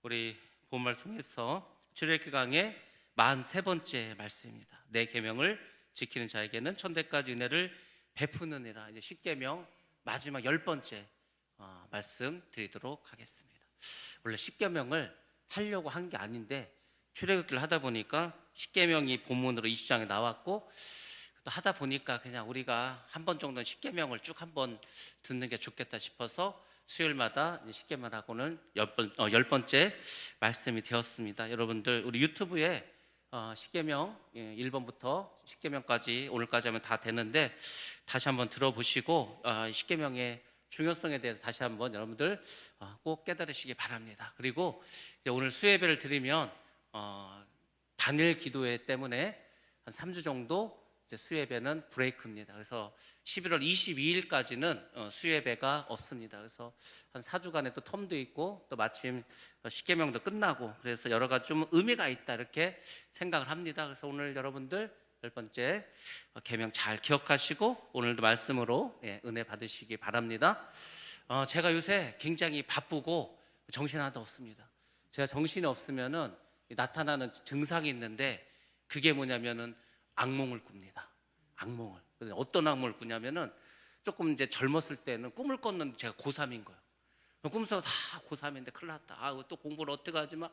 우리 본 말씀에서 출애굽기 강의 43번째 말씀입니다. 내 계명을 지키는 자에게는 천대까지 은혜를 베푸느니라. 이제 10계명 마지막 10번째 말씀 드리도록 하겠습니다. 원래 10계명을 하려고 한 게 아닌데 출애굽기를 하다 보니까 10계명이 본문으로 이 시장에 나왔고, 또 하다 보니까 그냥 우리가 한 번 정도는 10계명을 쭉 한번 듣는 게 좋겠다 싶어서 수요일마다 10계명하고는 10번째 말씀이 되었습니다. 여러분들 우리 유튜브에 10계명 1번부터 10계명까지 오늘까지 하면 다 되는데, 다시 한번 들어보시고 10계명의 중요성에 대해서 다시 한번 여러분들 꼭 깨달으시기 바랍니다. 그리고 이제 오늘 수예배를 드리면 단일 기도회 때문에 한 3주 정도 이제 수예배는 브레이크입니다. 그래서 11월 22일까지는 수예배가 없습니다. 그래서 한 4주간의 또 텀도 있고, 또 마침 10계명도 끝나고, 그래서 여러 가지 좀 의미가 있다 이렇게 생각을 합니다. 그래서 오늘 여러분들 10번째 계명 잘 기억하시고 오늘도 말씀으로 은혜 받으시기 바랍니다. 제가 요새 굉장히 바쁘고 정신 하나도 없습니다. 제가 정신이 없으면은 나타나는 증상이 있는데, 그게 뭐냐면은 악몽을 꿉니다. 악몽을. 어떤 악몽을 꾸냐면은, 조금 이제 젊었을 때는 꿈을 꿨는데 제가 고3인 거예요. 꿈속에서 고3인데 큰일 났다. 또 공부를 어떻게 하지? 막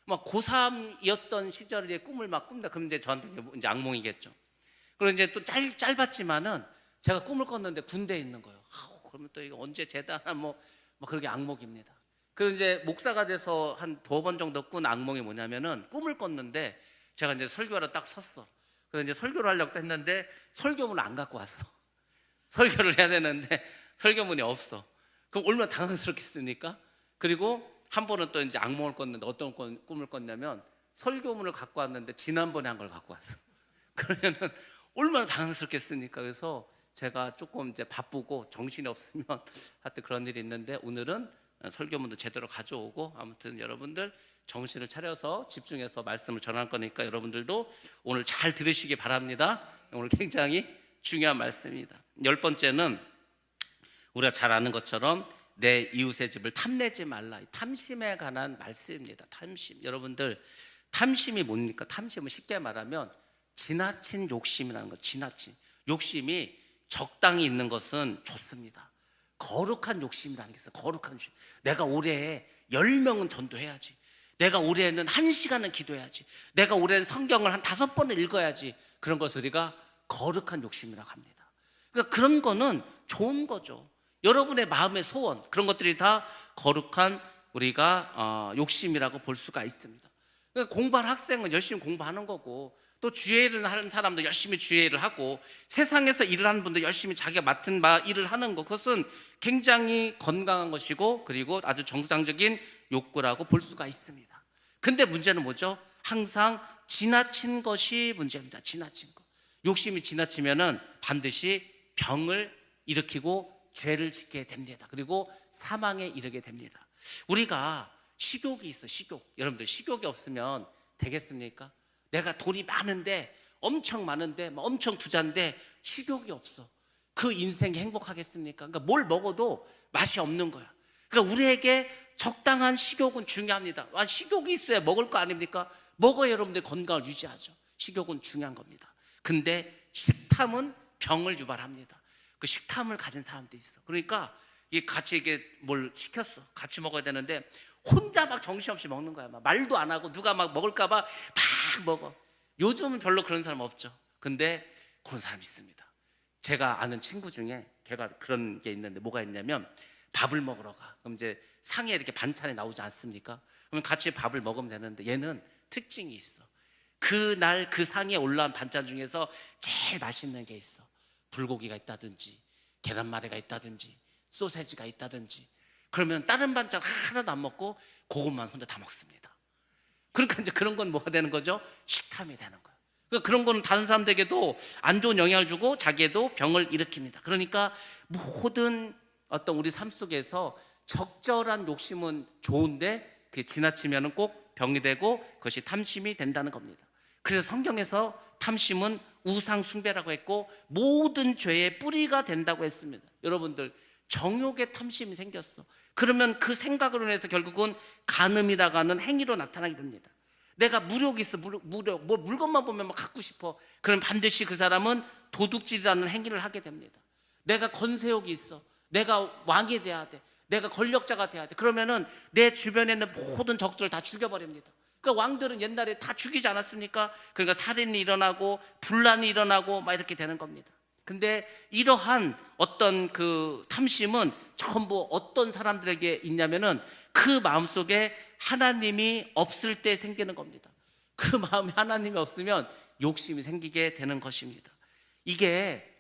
고3이었던 시절에 꿈을 막 꾼다. 그럼 이제 저한테 이제 악몽이겠죠. 그리고 이제 또 짧았지만은 제가 꿈을 꿨는데 군대에 있는 거예요. 그러면 또 이거 언제 제대하나 뭐 그렇게 악몽입니다. 그리고 이제 목사가 돼서 한 2번 정도 꾼 악몽이 뭐냐면은, 꿈을 꿨는데 제가 이제 설교하러 딱 섰어. 그래서 이제 설교를 하려고 했는데 설교문을 안 갖고 왔어. 설교를 해야 되는데 설교문이 없어. 그럼 얼마나 당황스럽겠습니까? 그리고 한 번은 또 이제 악몽을 꿨는데, 어떤 꿈을 꿨냐면 설교문을 갖고 왔는데 지난번에 한 걸 갖고 왔어. 그러면은 얼마나 당황스럽겠습니까? 그래서 제가 조금 이제 바쁘고 정신이 없으면 하여튼 그런 일이 있는데, 오늘은 설교문도 제대로 가져오고, 아무튼 여러분들 정신을 차려서 집중해서 말씀을 전할 거니까 여러분들도 오늘 잘 들으시기 바랍니다. 오늘 굉장히 중요한 말씀입니다. 10번째는 우리가 잘 아는 것처럼 내 이웃의 집을 탐내지 말라. 탐심에 관한 말씀입니다. 탐심. 여러분들, 탐심이 뭡니까? 탐심은 쉽게 말하면 지나친 욕심이라는 거. 지나친 욕심이 적당히 있는 것은 좋습니다. 거룩한 욕심이라는 게 있어요. 거룩한 욕심. 내가 올해에 10명은 전도해야지. 내가 올해는 1시간은 기도해야지. 내가 올해는 성경을 한 5번을 읽어야지. 그런 것을 우리가 거룩한 욕심이라고 합니다. 그러니까 그런 거는 좋은 거죠. 여러분의 마음의 소원, 그런 것들이 다 거룩한 우리가 욕심이라고 볼 수가 있습니다. 그러니까 공부하는 학생은 열심히 공부하는 거고, 또 주일을 하는 사람도 열심히 주일을 하고, 세상에서 일을 하는 분도 열심히 자기가 맡은 바 일을 하는 것, 그것은 굉장히 건강한 것이고, 그리고 아주 정상적인 욕구라고 볼 수가 있습니다. 근데 문제는 뭐죠? 항상 지나친 것이 문제입니다. 지나친 것. 욕심이 지나치면은 반드시 병을 일으키고 죄를 짓게 됩니다. 그리고 사망에 이르게 됩니다. 우리가 식욕이 있어. 식욕. 여러분들, 식욕이 없으면 되겠습니까? 내가 돈이 많은데, 엄청 많은데, 엄청 부자인데 식욕이 없어. 그 인생이 행복하겠습니까? 그러니까 뭘 먹어도 맛이 없는 거야. 그러니까 우리에게 적당한 식욕은 중요합니다. 식욕이 있어야 먹을 거 아닙니까? 먹어야 여러분들 건강을 유지하죠. 식욕은 중요한 겁니다. 근데 식탐은 병을 유발합니다. 그 식탐을 가진 사람도 있어. 그러니까 같이 이게 뭘 시켰어. 같이 먹어야 되는데 혼자 막 정신없이 먹는 거야. 막 말도 안 하고, 누가 막 먹을까봐 막 먹어. 요즘은 별로 그런 사람 없죠. 근데 그런 사람 있습니다. 제가 아는 친구 중에 걔가 그런 게 있는데, 뭐가 있냐면 밥을 먹으러 가. 그럼 이제 상에 이렇게 반찬이 나오지 않습니까? 그러면 같이 밥을 먹으면 되는데, 얘는 특징이 있어. 그날 그 상에 올라온 반찬 중에서 제일 맛있는 게 있어. 불고기가 있다든지, 계란말이가 있다든지, 소세지가 있다든지. 그러면 다른 반찬 하나도 안 먹고 그것만 혼자 다 먹습니다. 그러니까 이제 그런 건 뭐가 되는 거죠? 식탐이 되는 거예요. 그러니까 그런 거는 다른 사람들에게도 안 좋은 영향을 주고 자기에도 병을 일으킵니다. 그러니까 모든 어떤 우리 삶 속에서 적절한 욕심은 좋은데, 그게 지나치면 꼭 병이 되고 그것이 탐심이 된다는 겁니다. 그래서 성경에서 탐심은 우상 숭배라고 했고, 모든 죄의 뿌리가 된다고 했습니다. 여러분들, 정욕의 탐심이 생겼어. 그러면 그 생각으로 인해서 결국은 간음이라고 하는 행위로 나타나게 됩니다. 내가 무력이 있어, 무력, 뭐 물건만 보면 막 갖고 싶어. 그럼 반드시 그 사람은 도둑질이라는 행위를 하게 됩니다. 내가 권세욕이 있어, 내가 왕이 돼야 돼, 내가 권력자가 돼야 돼. 그러면은 내 주변에 있는 모든 적들을 다 죽여버립니다. 그러니까 왕들은 옛날에 다 죽이지 않았습니까? 그러니까 살인이 일어나고 분란이 일어나고 막 이렇게 되는 겁니다. 근데 이러한 어떤 그 탐심은 전부 어떤 사람들에게 있냐면은 그 마음속에 하나님이 없을 때 생기는 겁니다. 그 마음에 하나님이 없으면 욕심이 생기게 되는 것입니다. 이게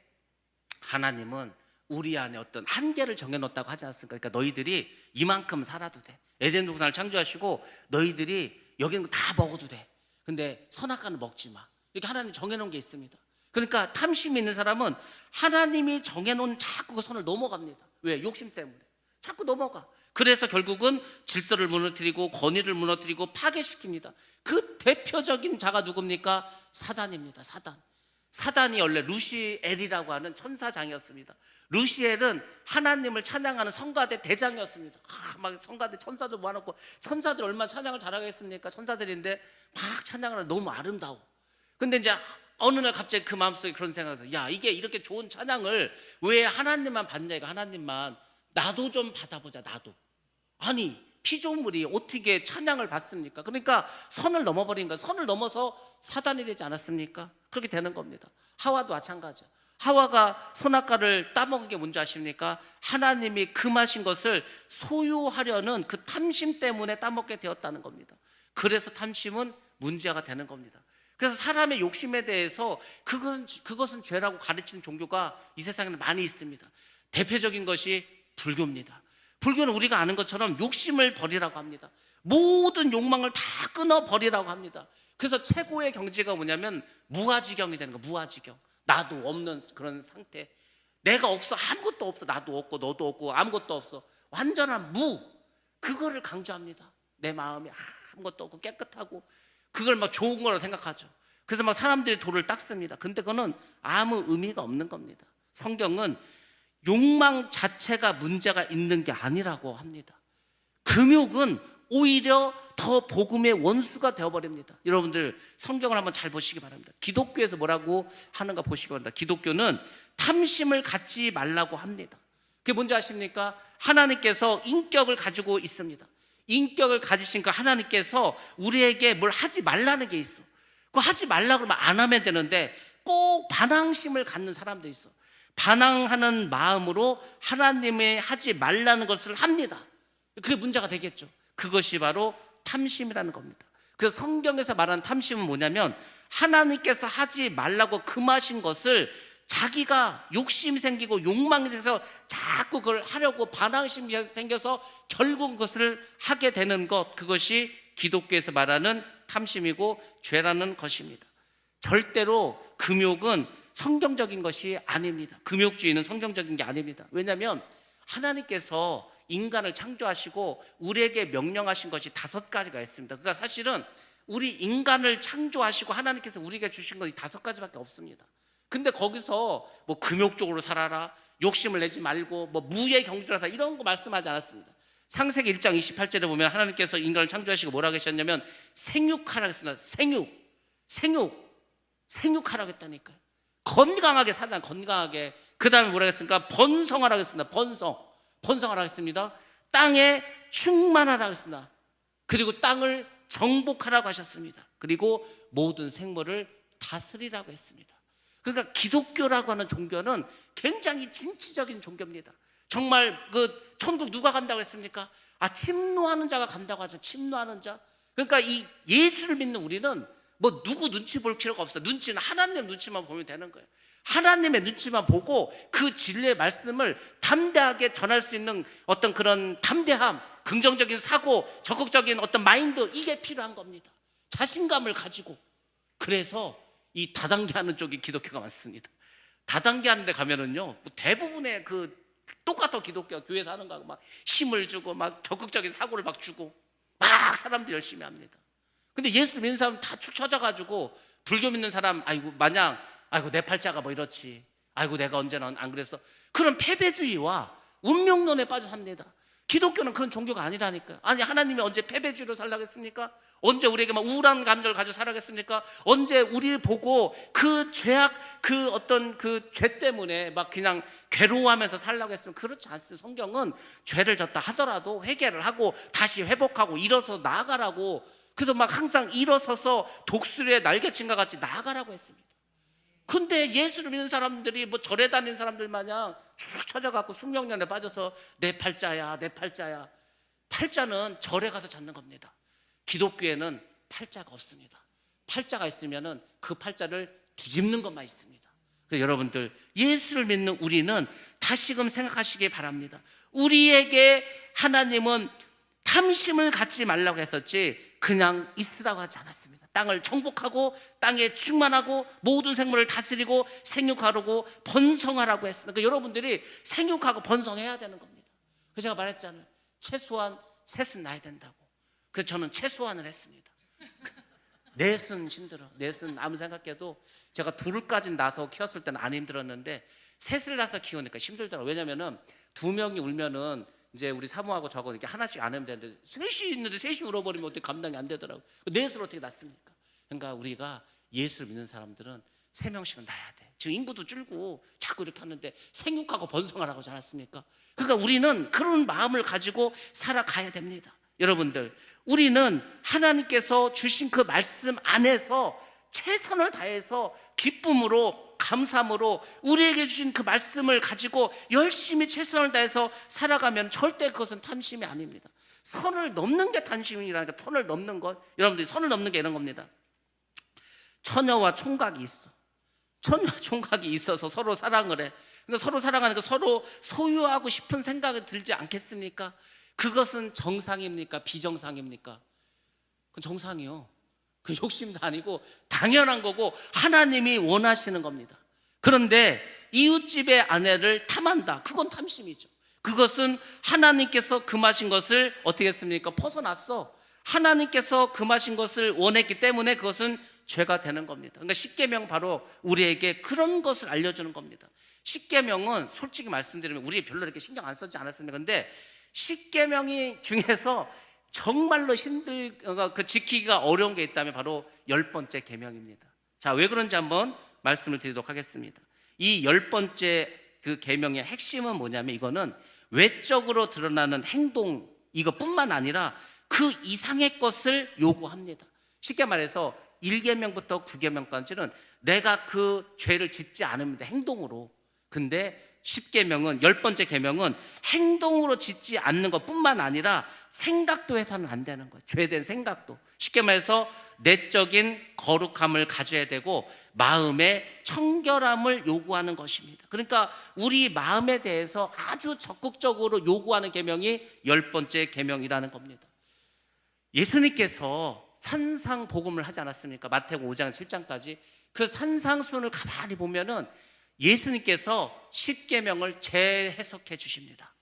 하나님은 우리 안에 어떤 한계를 정해놓았다고 하지 않습니까? 그러니까 너희들이 이만큼 살아도 돼. 에덴 동산을 창조하시고 너희들이 여기 있는 거 다 먹어도 돼. 근데 선악과는 먹지 마. 이렇게 하나님 정해놓은 게 있습니다. 그러니까 탐심이 있는 사람은 하나님이 정해놓은 자꾸 그 선을 넘어갑니다. 왜? 욕심 때문에 자꾸 넘어가. 그래서 결국은 질서를 무너뜨리고 권위를 무너뜨리고 파괴시킵니다. 그 대표적인 자가 누굽니까? 사단입니다. 사단이 원래 루시엘이라고 하는 천사장이었습니다. 루시엘은 하나님을 찬양하는 성가대 대장이었습니다. 막 성가대 천사들 모아놓고, 천사들 얼마나 찬양을 잘하겠습니까? 천사들인데 막 찬양을 하는, 너무 아름다워. 근데 이제 어느 날 갑자기 그 마음속에 그런 생각이 들어요. 야, 이게 이렇게 좋은 찬양을 왜 하나님만 받냐, 이거 하나님만. 나도 좀 받아보자. 나도. 아니, 피조물이 어떻게 찬양을 받습니까? 그러니까 선을 넘어버린 거예요. 선을 넘어서 사단이 되지 않았습니까? 그렇게 되는 겁니다. 하와도 마찬가지죠. 하와가 선악과를 따먹은 게 뭔지 아십니까? 하나님이 금하신 것을 소유하려는 그 탐심 때문에 따먹게 되었다는 겁니다. 그래서 탐심은 문제가 되는 겁니다. 그래서 사람의 욕심에 대해서 그것은 죄라고 가르치는 종교가 이 세상에는 많이 있습니다. 대표적인 것이 불교입니다. 불교는 우리가 아는 것처럼 욕심을 버리라고 합니다. 모든 욕망을 다 끊어버리라고 합니다. 그래서 최고의 경지가 뭐냐면 무아지경이 되는 거예요. 무아지경. 나도 없는 그런 상태. 내가 없어. 아무것도 없어. 나도 없고 너도 없고 아무것도 없어. 완전한 무. 그거를 강조합니다. 내 마음이 아무것도 없고 깨끗하고, 그걸 막 좋은 거라고 생각하죠. 그래서 막 사람들이 돌을 닦습니다. 근데 그거는 아무 의미가 없는 겁니다. 성경은 욕망 자체가 문제가 있는 게 아니라고 합니다. 금욕은 오히려 더 복음의 원수가 되어버립니다. 여러분들 성경을 한번 잘 보시기 바랍니다. 기독교에서 뭐라고 하는가 보시기 바랍니다. 기독교는 탐심을 갖지 말라고 합니다. 그게 뭔지 아십니까? 하나님께서 인격을 가지고 있습니다. 인격을 가지신 그 하나님께서 우리에게 뭘 하지 말라는 게 있어. 그거 하지 말라고 그러면 안 하면 되는데 꼭 반항심을 갖는 사람도 있어. 반항하는 마음으로 하나님의 하지 말라는 것을 합니다. 그게 문제가 되겠죠. 그것이 바로 탐심이라는 겁니다. 그래서 성경에서 말하는 탐심은 뭐냐면 하나님께서 하지 말라고 금하신 것을 자기가 욕심이 생기고 욕망이 생겨서 자꾸 그걸 하려고 반항심이 생겨서 결국 그것을 하게 되는 것, 그것이 기독교에서 말하는 탐심이고 죄라는 것입니다. 절대로 금욕은 성경적인 것이 아닙니다. 금욕주의는 성경적인 게 아닙니다. 왜냐하면 하나님께서 인간을 창조하시고 우리에게 명령하신 것이 5가지가 있습니다. 그러니까 사실은 우리 인간을 창조하시고 하나님께서 우리에게 주신 것이 5가지밖에 없습니다. 근데 거기서 뭐 금욕적으로 살아라, 욕심을 내지 말고 뭐 무의 경주라 살아, 이런 거 말씀하지 않았습니다. 창세기 1장 28절에 보면 하나님께서 인간을 창조하시고 뭐라고 하셨냐면 생육하라고 했습니다. 생육하라고 했다니까요. 건강하게 살라, 건강하게. 그 다음에 뭐라고 했습니까? 번성하라고 했습니다. 번성하라고 했습니다. 땅에 충만하라고 했습니다. 그리고 땅을 정복하라고 하셨습니다. 그리고 모든 생물을 다스리라고 했습니다. 그러니까 기독교라고 하는 종교는 굉장히 진취적인 종교입니다. 정말 그 천국 누가 간다고 했습니까? 침노하는 자가 간다고 하죠. 침노하는 자. 그러니까 이 예수를 믿는 우리는 뭐 누구 눈치 볼 필요가 없어요. 눈치는 하나님 눈치만 보면 되는 거예요. 하나님의 눈치만 보고 그 진리의 말씀을 담대하게 전할 수 있는 어떤 그런 담대함, 긍정적인 사고, 적극적인 어떤 마인드, 이게 필요한 겁니다. 자신감을 가지고. 그래서 이 다단계 하는 쪽이 기독교가 많습니다. 다단계 하는 데 가면은요, 대부분의 그 똑같아. 기독교 교회에서 하는 거하고 막 힘을 주고 막 적극적인 사고를 막 주고 막 사람들 열심히 합니다. 근데 예수 믿는 사람 다 축 처져가지고 불교 믿는 사람 마냥 내 팔자가 뭐 이렇지, 내가 언제나 안 그랬어, 그런 패배주의와 운명론에 빠져 삽니다. 기독교는 그런 종교가 아니라니까요. 아니, 하나님이 언제 패배주의로 살라겠습니까? 언제 우리에게 막 우울한 감정을 가지고 살아겠습니까? 언제 우리를 보고 그 죄악, 그 어떤 그 죄 때문에 막 그냥 괴로워하면서 살라고 했으면 그렇지 않습니다. 성경은 죄를 졌다 하더라도 회개를 하고 다시 회복하고 일어서 나아가라고, 그래서 막 항상 일어서서 독수리의 날개친과 같이 나아가라고 했습니다. 근데 예수를 믿는 사람들이 뭐 절에 다니는 사람들 마냥 쭉 찾아갖고 숙명년에 빠져서 내 팔자야, 내 팔자야. 팔자는 절에 가서 찾는 겁니다. 기독교에는 팔자가 없습니다. 팔자가 있으면은 그 팔자를 뒤집는 것만 있습니다. 그래서 여러분들, 예수를 믿는 우리는 다시금 생각하시기 바랍니다. 우리에게 하나님은 탐심을 갖지 말라고 했었지 그냥 있으라고 하지 않았습니다. 땅을 정복하고 땅에 충만하고 모든 생물을 다스리고 생육하라고 번성하라고 했습니다. 그러니까 여러분들이 생육하고 번성해야 되는 겁니다. 그래서 제가 말했잖아요. 최소한 셋은 낳아야 된다고. 그래서 저는 최소한을 했습니다. 넷은 힘들어. 넷은 아무 생각해도 제가 둘까지 낳아서 키웠을 때는 안 힘들었는데 셋을 낳아서 키우니까 힘들더라고요. 왜냐면은 두 명이 울면은 이제 우리 사모하고 저거 이렇게 하나씩 안 하면 되는데 셋이 있는데 셋이 울어버리면 어떻게 감당이 안 되더라고요. 넷을 어떻게 낳습니까? 그러니까 우리가 예수를 믿는 사람들은 3명씩은 낳아야 돼. 지금 인구도 줄고 자꾸 이렇게 하는데 생육하고 번성하라고 하지 않았습니까? 그러니까 우리는 그런 마음을 가지고 살아가야 됩니다. 여러분들, 우리는 하나님께서 주신 그 말씀 안에서 최선을 다해서 기쁨으로 감사함으로 우리에게 주신 그 말씀을 가지고 열심히 최선을 다해서 살아가면 절대 그것은 탐심이 아닙니다. 선을 넘는 게 탐심이라니까. 선을 넘는 것, 여러분들이 선을 넘는 게 이런 겁니다. 처녀와 총각이 있어. 처녀와 총각이 있어서 서로 사랑을 해. 그러니까 서로 사랑하니까 서로 소유하고 싶은 생각이 들지 않겠습니까? 그것은 정상입니까? 비정상입니까? 그건 정상이요. 그 욕심도 아니고 당연한 거고 하나님이 원하시는 겁니다. 그런데 이웃집의 아내를 탐한다. 그건 탐심이죠. 그것은 하나님께서 금하신 것을 어떻게 했습니까? 벗어났어. 하나님께서 금하신 것을 원했기 때문에 그것은 죄가 되는 겁니다. 그러니까 십계명 바로 우리에게 그런 것을 알려주는 겁니다. 십계명은 솔직히 말씀드리면 우리 별로 이렇게 신경 안 썼지 않았습니까? 그런데 십계명이 중에서 정말로 그 지키기가 어려운 게 있다면 바로 10번째 계명입니다. 자, 왜 그런지 한번 말씀을 드리도록 하겠습니다. 이 10번째 그 계명의 핵심은 뭐냐면 이거는 외적으로 드러나는 행동, 이것뿐만 아니라 그 이상의 것을 요구합니다. 쉽게 말해서 1계명부터 9계명까지는 내가 그 죄를 짓지 않습니다. 행동으로. 근데 10계명은 10번째 계명은 행동으로 짓지 않는 것뿐만 아니라 생각도 해서는 안 되는 거예요. 죄된 생각도. 쉽게 말해서 내적인 거룩함을 가져야 되고 마음의 청결함을 요구하는 것입니다. 그러니까 우리 마음에 대해서 아주 적극적으로 요구하는 계명이 10번째 계명이라는 겁니다. 예수님께서 산상복음을 하지 않았습니까? 마태복음 5장 7장까지 그 산상순을 가만히 보면은 예수님께서 십계명을 재해석해 주십니다.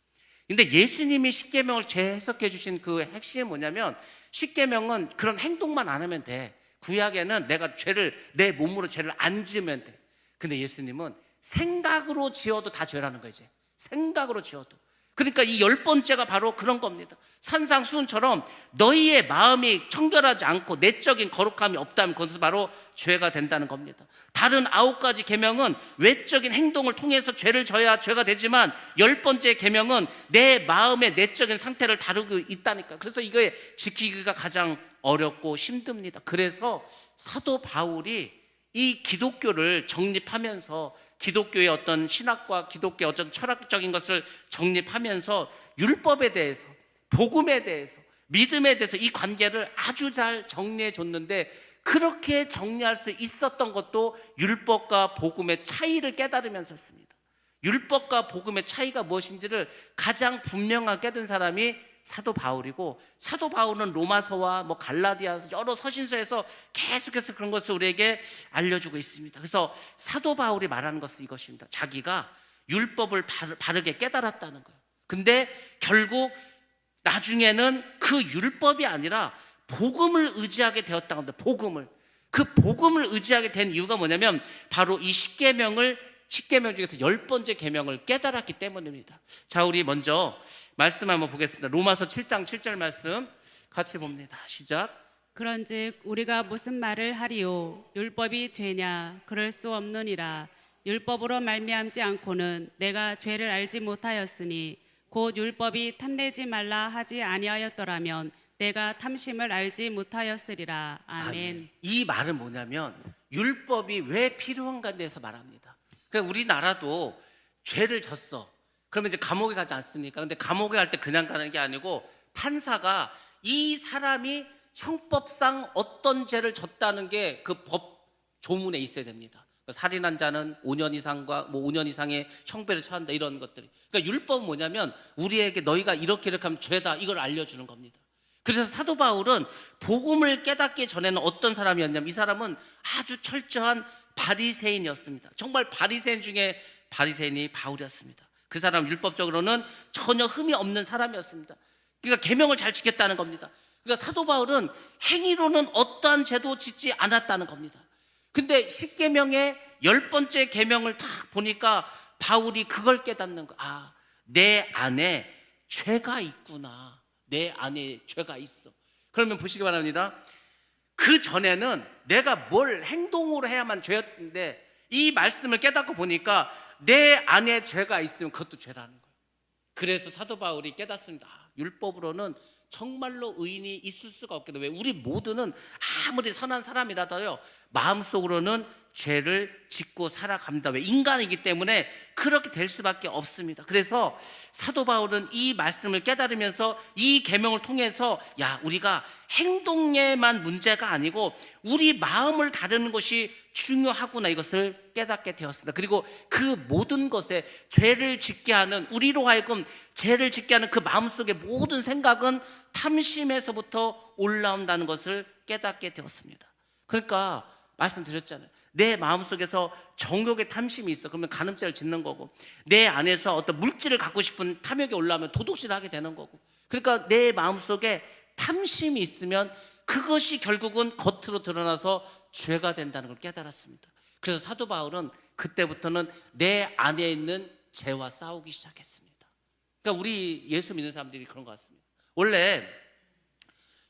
근데 예수님이 십계명을 재해석해 주신 그 핵심이 뭐냐면 십계명은 그런 행동만 안 하면 돼. 구약에는 내가 죄를 내 몸으로 죄를 안 지으면 돼. 근데 예수님은 생각으로 지어도 다 죄라는 거지. 생각으로 지어도. 그러니까 이 10번째가 바로 그런 겁니다. 산상수훈처럼 너희의 마음이 청결하지 않고 내적인 거룩함이 없다면 그것은 바로 죄가 된다는 겁니다. 다른 9가지 계명은 외적인 행동을 통해서 죄를 져야 죄가 되지만 10번째 계명은 내 마음의 내적인 상태를 다루고 있다니까. 그래서 이거에 지키기가 가장 어렵고 힘듭니다. 그래서 사도 바울이 이 기독교를 정립하면서 기독교의 어떤 신학과 기독교의 어떤 철학적인 것을 정립하면서 율법에 대해서, 복음에 대해서, 믿음에 대해서 이 관계를 아주 잘 정리해 줬는데 그렇게 정리할 수 있었던 것도 율법과 복음의 차이를 깨달으면서였습니다. 율법과 복음의 차이가 무엇인지를 가장 분명하게 깨달은 사람이 사도 바울이고, 사도 바울은 로마서와 갈라디아서 여러 서신서에서 계속해서 그런 것을 우리에게 알려주고 있습니다. 그래서 사도 바울이 말하는 것은 이것입니다. 자기가 율법을 바르게 깨달았다는 거예요. 근데 결국 나중에는 그 율법이 아니라 복음을 의지하게 되었다는 겁니다. 복음을. 그 복음을 의지하게 된 이유가 뭐냐면 바로 이 십계명을 십계명 중에서 10번째 계명을 깨달았기 때문입니다. 자, 우리 먼저 말씀 한번 보겠습니다. 로마서 7장 7절 말씀 같이 봅니다. 시작. 그런즉 우리가 무슨 말을 하리요? 율법이 죄냐? 그럴 수 없느니라. 율법으로 말미암지 않고는 내가 죄를 알지 못하였으니 곧 율법이 탐내지 말라 하지 아니하였더라면 내가 탐심을 알지 못하였으리라. 아멘. 이 말은 뭐냐면 율법이 왜 필요한가에 대해서 말합니다. 그러니까 우리나라도 죄를 졌어. 그러면 이제 감옥에 가지 않습니까? 근데 감옥에 갈 때 그냥 가는 게 아니고 판사가 이 사람이 형법상 어떤 죄를 졌다는 게 그 법 조문에 있어야 됩니다. 살인한 자는 5년 이상과 5년 이상의 형벌을 처한다, 이런 것들이. 그러니까 율법은 뭐냐면 우리에게 너희가 이렇게 하면 죄다, 이걸 알려주는 겁니다. 그래서 사도 바울은 복음을 깨닫기 전에는 어떤 사람이었냐면 이 사람은 아주 철저한 바리새인이었습니다. 정말 바리새인 중에 바리새인이 바울이었습니다. 그 사람은 율법적으로는 전혀 흠이 없는 사람이었습니다. 그러니까 계명을 잘 지켰다는 겁니다. 그러니까 사도 바울은 행위로는 어떠한 죄도 짓지 않았다는 겁니다. 근데 10계명의 10번째 계명을 딱 보니까 바울이 그걸 깨닫는 거. 아, 내 안에 죄가 있구나. 내 안에 죄가 있어. 그러면 보시기 바랍니다. 그 전에는 내가 뭘 행동으로 해야만 죄였는데 이 말씀을 깨닫고 보니까 내 안에 죄가 있으면 그것도 죄라는 거예요. 그래서 사도 바울이 깨닫습니다. 율법으로는 정말로 의인이 있을 수가 없겠다. 왜? 우리 모두는 아무리 선한 사람이라도요, 마음속으로는 죄를 짓고 살아갑니다. 왜? 인간이기 때문에 그렇게 될 수밖에 없습니다. 그래서 사도 바울은 이 말씀을 깨달으면서 이 계명을 통해서 야, 우리가 행동에만 문제가 아니고 우리 마음을 다루는 것이 중요하구나, 이것을 깨닫게 되었습니다. 그리고 그 모든 것에 죄를 짓게 하는, 우리로 하여금 죄를 짓게 하는 그 마음속의 모든 생각은 탐심에서부터 올라온다는 것을 깨닫게 되었습니다. 그러니까 말씀드렸잖아요. 내 마음속에서 정욕의 탐심이 있어. 그러면 간음죄를 짓는 거고, 내 안에서 어떤 물질을 갖고 싶은 탐욕이 올라오면 도둑질을 하게 되는 거고. 그러니까 내 마음속에 탐심이 있으면 그것이 결국은 겉으로 드러나서 죄가 된다는 걸 깨달았습니다. 그래서 사도 바울은 그때부터는 내 안에 있는 죄와 싸우기 시작했습니다. 그러니까 우리 예수 믿는 사람들이 그런 것 같습니다. 원래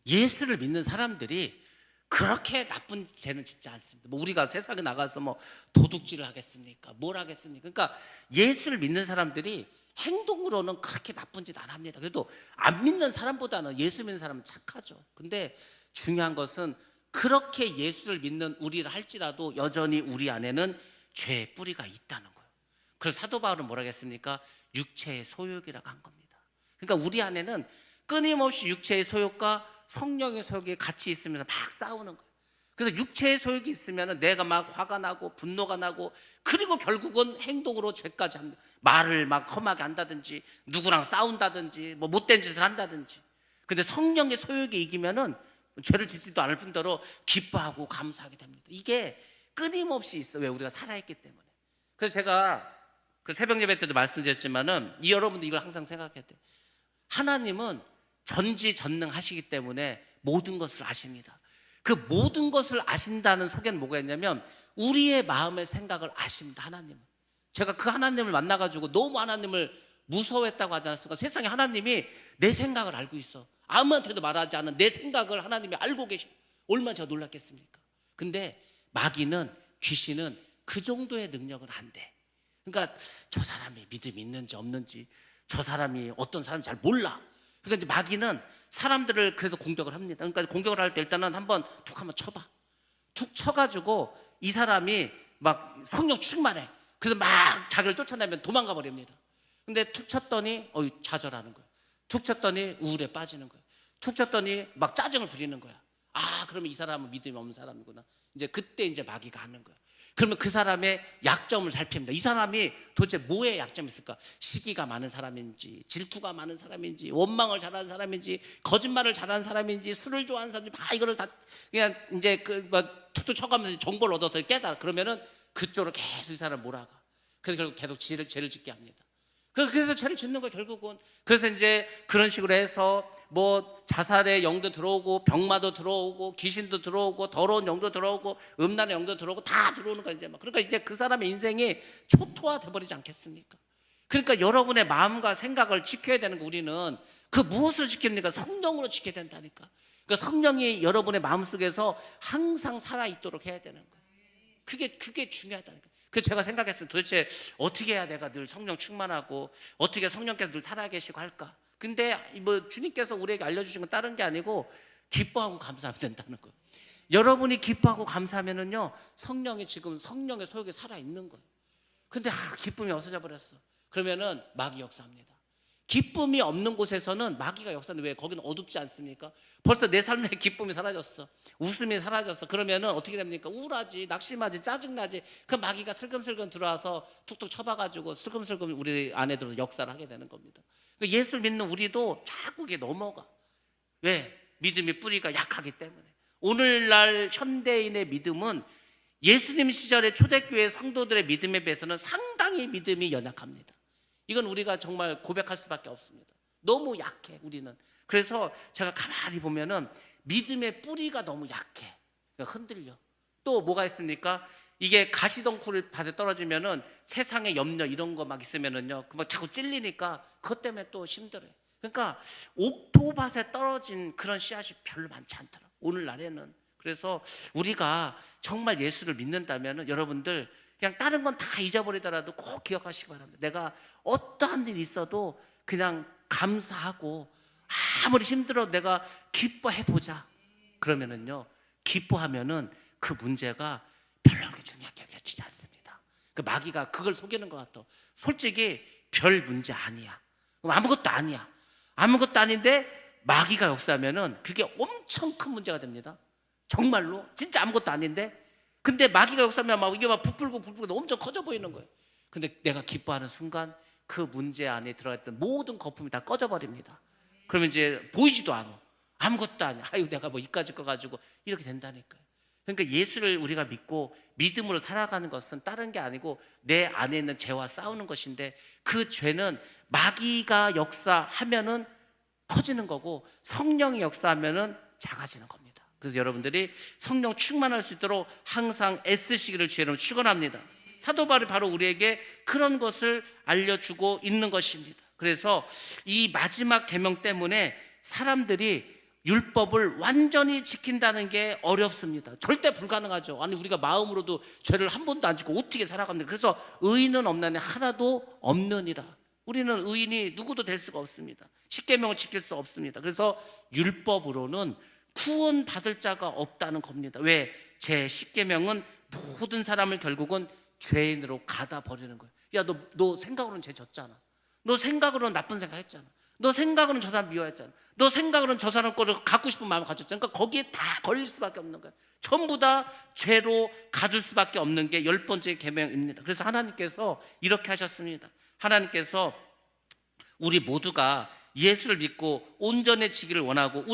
예수를 믿는 사람들이 그렇게 나쁜 죄는 짓지 않습니다. 뭐 우리가 세상에 나가서 뭐 도둑질을 하겠습니까? 뭘 하겠습니까? 그러니까 예수를 믿는 사람들이 행동으로는 그렇게 나쁜 짓 안 합니다. 그래도 안 믿는 사람보다는 예수 믿는 사람은 착하죠. 근데 중요한 것은 그렇게 예수를 믿는 우리를 할지라도 여전히 우리 안에는 죄의 뿌리가 있다는 거예요. 그래서 사도 바울은 뭐라고 했습니까? 육체의 소욕이라고 한 겁니다. 그러니까 우리 안에는 끊임없이 육체의 소욕과 성령의 소욕이 같이 있으면서 막 싸우는 거예요. 그래서 육체의 소욕이 있으면 내가 막 화가 나고 분노가 나고, 그리고 결국은 행동으로 죄까지 합니다. 말을 막 험하게 한다든지, 누구랑 싸운다든지, 뭐 못된 짓을 한다든지. 근데 성령의 소욕이 이기면은 죄를 짓지도 않을 뿐더러 기뻐하고 감사하게 됩니다. 이게 끊임없이 있어. 왜? 우리가 살아있기 때문에. 그래서 제가 그 새벽 예배 때도 말씀드렸지만은 이 여러분들 이걸 항상 생각해야 돼. 하나님은 전지전능하시기 때문에 모든 것을 아십니다. 그 모든 것을 아신다는 속에는 뭐가 있냐면 우리의 마음의 생각을 아십니다. 하나님은. 제가 그 하나님을 만나가지고 너무 하나님을 무서워했다고 하지 않았습니까? 세상에 하나님이 내 생각을 알고 있어. 아무한테도 말하지 않은 내 생각을 하나님이 알고 계셔. 얼마나 제가 놀랐겠습니까? 근데 마귀는, 귀신은 그 정도의 능력은 안 돼. 그러니까 저 사람이 믿음이 있는지 없는지, 저 사람이 어떤 사람인지 잘 몰라. 그러니까 이제 마귀는 사람들을 그래서 공격을 합니다. 그러니까 공격을 할 때 일단은 한번 쳐봐. 툭 쳐가지고 이 사람이 막 성령 충만해. 그래서 막 자기를 쫓아내면 도망가 버립니다. 근데 툭 쳤더니 좌절하는 거야. 툭 쳤더니 우울에 빠지는 거야. 툭 쳤더니 막 짜증을 부리는 거야. 아, 그러면 이 사람은 믿음이 없는 사람이구나. 이제 그때 이제 마귀가 하는 거야. 그러면 그 사람의 약점을 살핍니다. 이 사람이 도대체 뭐에 약점이 있을까? 시기가 많은 사람인지, 질투가 많은 사람인지, 원망을 잘하는 사람인지, 거짓말을 잘하는 사람인지, 술을 좋아하는 사람인지, 막 이거를 다 그냥 이제 툭툭 쳐가면서 정보를 얻어서 깨달아. 그러면은 그쪽으로 계속 이 사람을 몰아가. 그래서 결국 계속 죄를 짓게 합니다. 그래서 죄를 짓는 거예요, 결국은. 그래서 이제 그런 식으로 해서 뭐 자살의 영도 들어오고, 병마도 들어오고, 귀신도 들어오고, 더러운 영도 들어오고, 음란의 영도 들어오고, 다 들어오는 거예요, 이제 막. 그러니까 이제 그 사람의 인생이 초토화돼 버리지 않겠습니까? 그러니까 여러분의 마음과 생각을 지켜야 되는 거, 우리는 그 무엇을 지킵니까? 성령으로 지켜야 된다니까. 그러니까 성령이 여러분의 마음속에서 항상 살아있도록 해야 되는 거예요. 그게 중요하다니까. 그래서 제가 생각했어요. 도대체 어떻게 해야 내가 늘 성령 충만하고, 어떻게 성령께서 늘 살아계시고 할까? 근데 뭐 주님께서 우리에게 알려주신 건 다른 게 아니고 기뻐하고 감사하면 된다는 거예요. 여러분이 기뻐하고 감사하면은요, 성령이 지금 성령의 소욕이 살아있는 거예요. 근데 기쁨이 없어져 버렸어. 그러면은 마귀 역사합니다. 기쁨이 없는 곳에서는 마귀가 역사하는데, 왜? 거기는 어둡지 않습니까? 벌써 내 삶에 기쁨이 사라졌어, 웃음이 사라졌어. 그러면은 어떻게 됩니까? 우울하지, 낙심하지, 짜증나지. 그 마귀가 슬금슬금 들어와서 툭툭 쳐봐가지고 슬금슬금 우리 안에 들어서 역사를 하게 되는 겁니다. 그러니까 예수를 믿는 우리도 자꾸 이게 넘어가. 왜? 믿음의 뿌리가 약하기 때문에. 오늘날 현대인의 믿음은 예수님 시절의 초대교회 성도들의 믿음에 비해서는 상당히 믿음이 연약합니다. 이건 우리가 정말 고백할 수밖에 없습니다. 너무 약해, 우리는. 그래서 제가 가만히 보면은 믿음의 뿌리가 너무 약해. 그러니까 흔들려. 또 뭐가 있습니까? 이게 가시덩굴 밭에 떨어지면은 세상의 염려 이런 거 막 있으면은요, 막 자꾸 찔리니까 그것 때문에 또 힘들어요. 그러니까 옥토밭에 떨어진 그런 씨앗이 별로 많지 않더라, 오늘날에는. 그래서 우리가 정말 예수를 믿는다면은 여러분들 그냥 다른 건 다 잊어버리더라도 꼭 기억하시기 바랍니다. 내가 어떠한 일이 있어도 그냥 감사하고, 아무리 힘들어도 내가 기뻐해보자. 그러면은요, 기뻐하면은 그 문제가 별로 그렇게 중요하게 여겨지지 않습니다. 그 마귀가 그걸 속이는 것 같아. 솔직히 별 문제 아니야. 아무것도 아니야. 아무것도 아닌데 마귀가 역사하면은 그게 엄청 큰 문제가 됩니다. 정말로 진짜 아무것도 아닌데, 근데 마귀가 역사하면 막 이게 막 부풀고 엄청 커져 보이는 거예요. 근데 내가 기뻐하는 순간 그 문제 안에 들어있던 모든 거품이 다 꺼져버립니다. 그러면 이제 보이지도 않아. 아무것도 아니야. 아유, 내가 뭐 이까짓 거 가지고 이렇게 된다니까요. 그러니까 예수를 우리가 믿고 믿음으로 살아가는 것은 다른 게 아니고 내 안에 있는 죄와 싸우는 것인데, 그 죄는 마귀가 역사하면은 커지는 거고, 성령이 역사하면은 작아지는 겁니다. 그래서 여러분들이 성령 충만할 수 있도록 항상 애쓰시기를 주의로 축원합니다. 사도 바울이 바로 우리에게 그런 것을 알려주고 있는 것입니다. 그래서 이 마지막 계명 때문에 사람들이 율법을 완전히 지킨다는 게 어렵습니다. 절대 불가능하죠. 아니, 우리가 마음으로도 죄를 한 번도 안 짓고 어떻게 살아갑니까? 그래서 의인은 없나니 하나도 없느니라. 우리는 의인이 누구도 될 수가 없습니다. 십계명을 지킬 수 없습니다. 그래서 율법으로는 구원 받을 자가 없다는 겁니다. 왜? 제 십계명은 모든 사람을 결국은 죄인으로 가다 버리는 거예요. 야, 너 생각으로는 죄 졌잖아. 너 생각으로는 나쁜 생각 했잖아. 너 생각으로는 저 사람 미워했잖아. 너 생각으로는 저 사람 거를 갖고 싶은 마음을 가졌잖아. 그러니까 거기에 다 걸릴 수밖에 없는 거예요. 전부 다 죄로 가둘 수밖에 없는 게 10번째 계명입니다. 그래서 하나님께서 이렇게 하셨습니다. 하나님께서 우리 모두가 예수를 믿고 온전해지기를 원하고,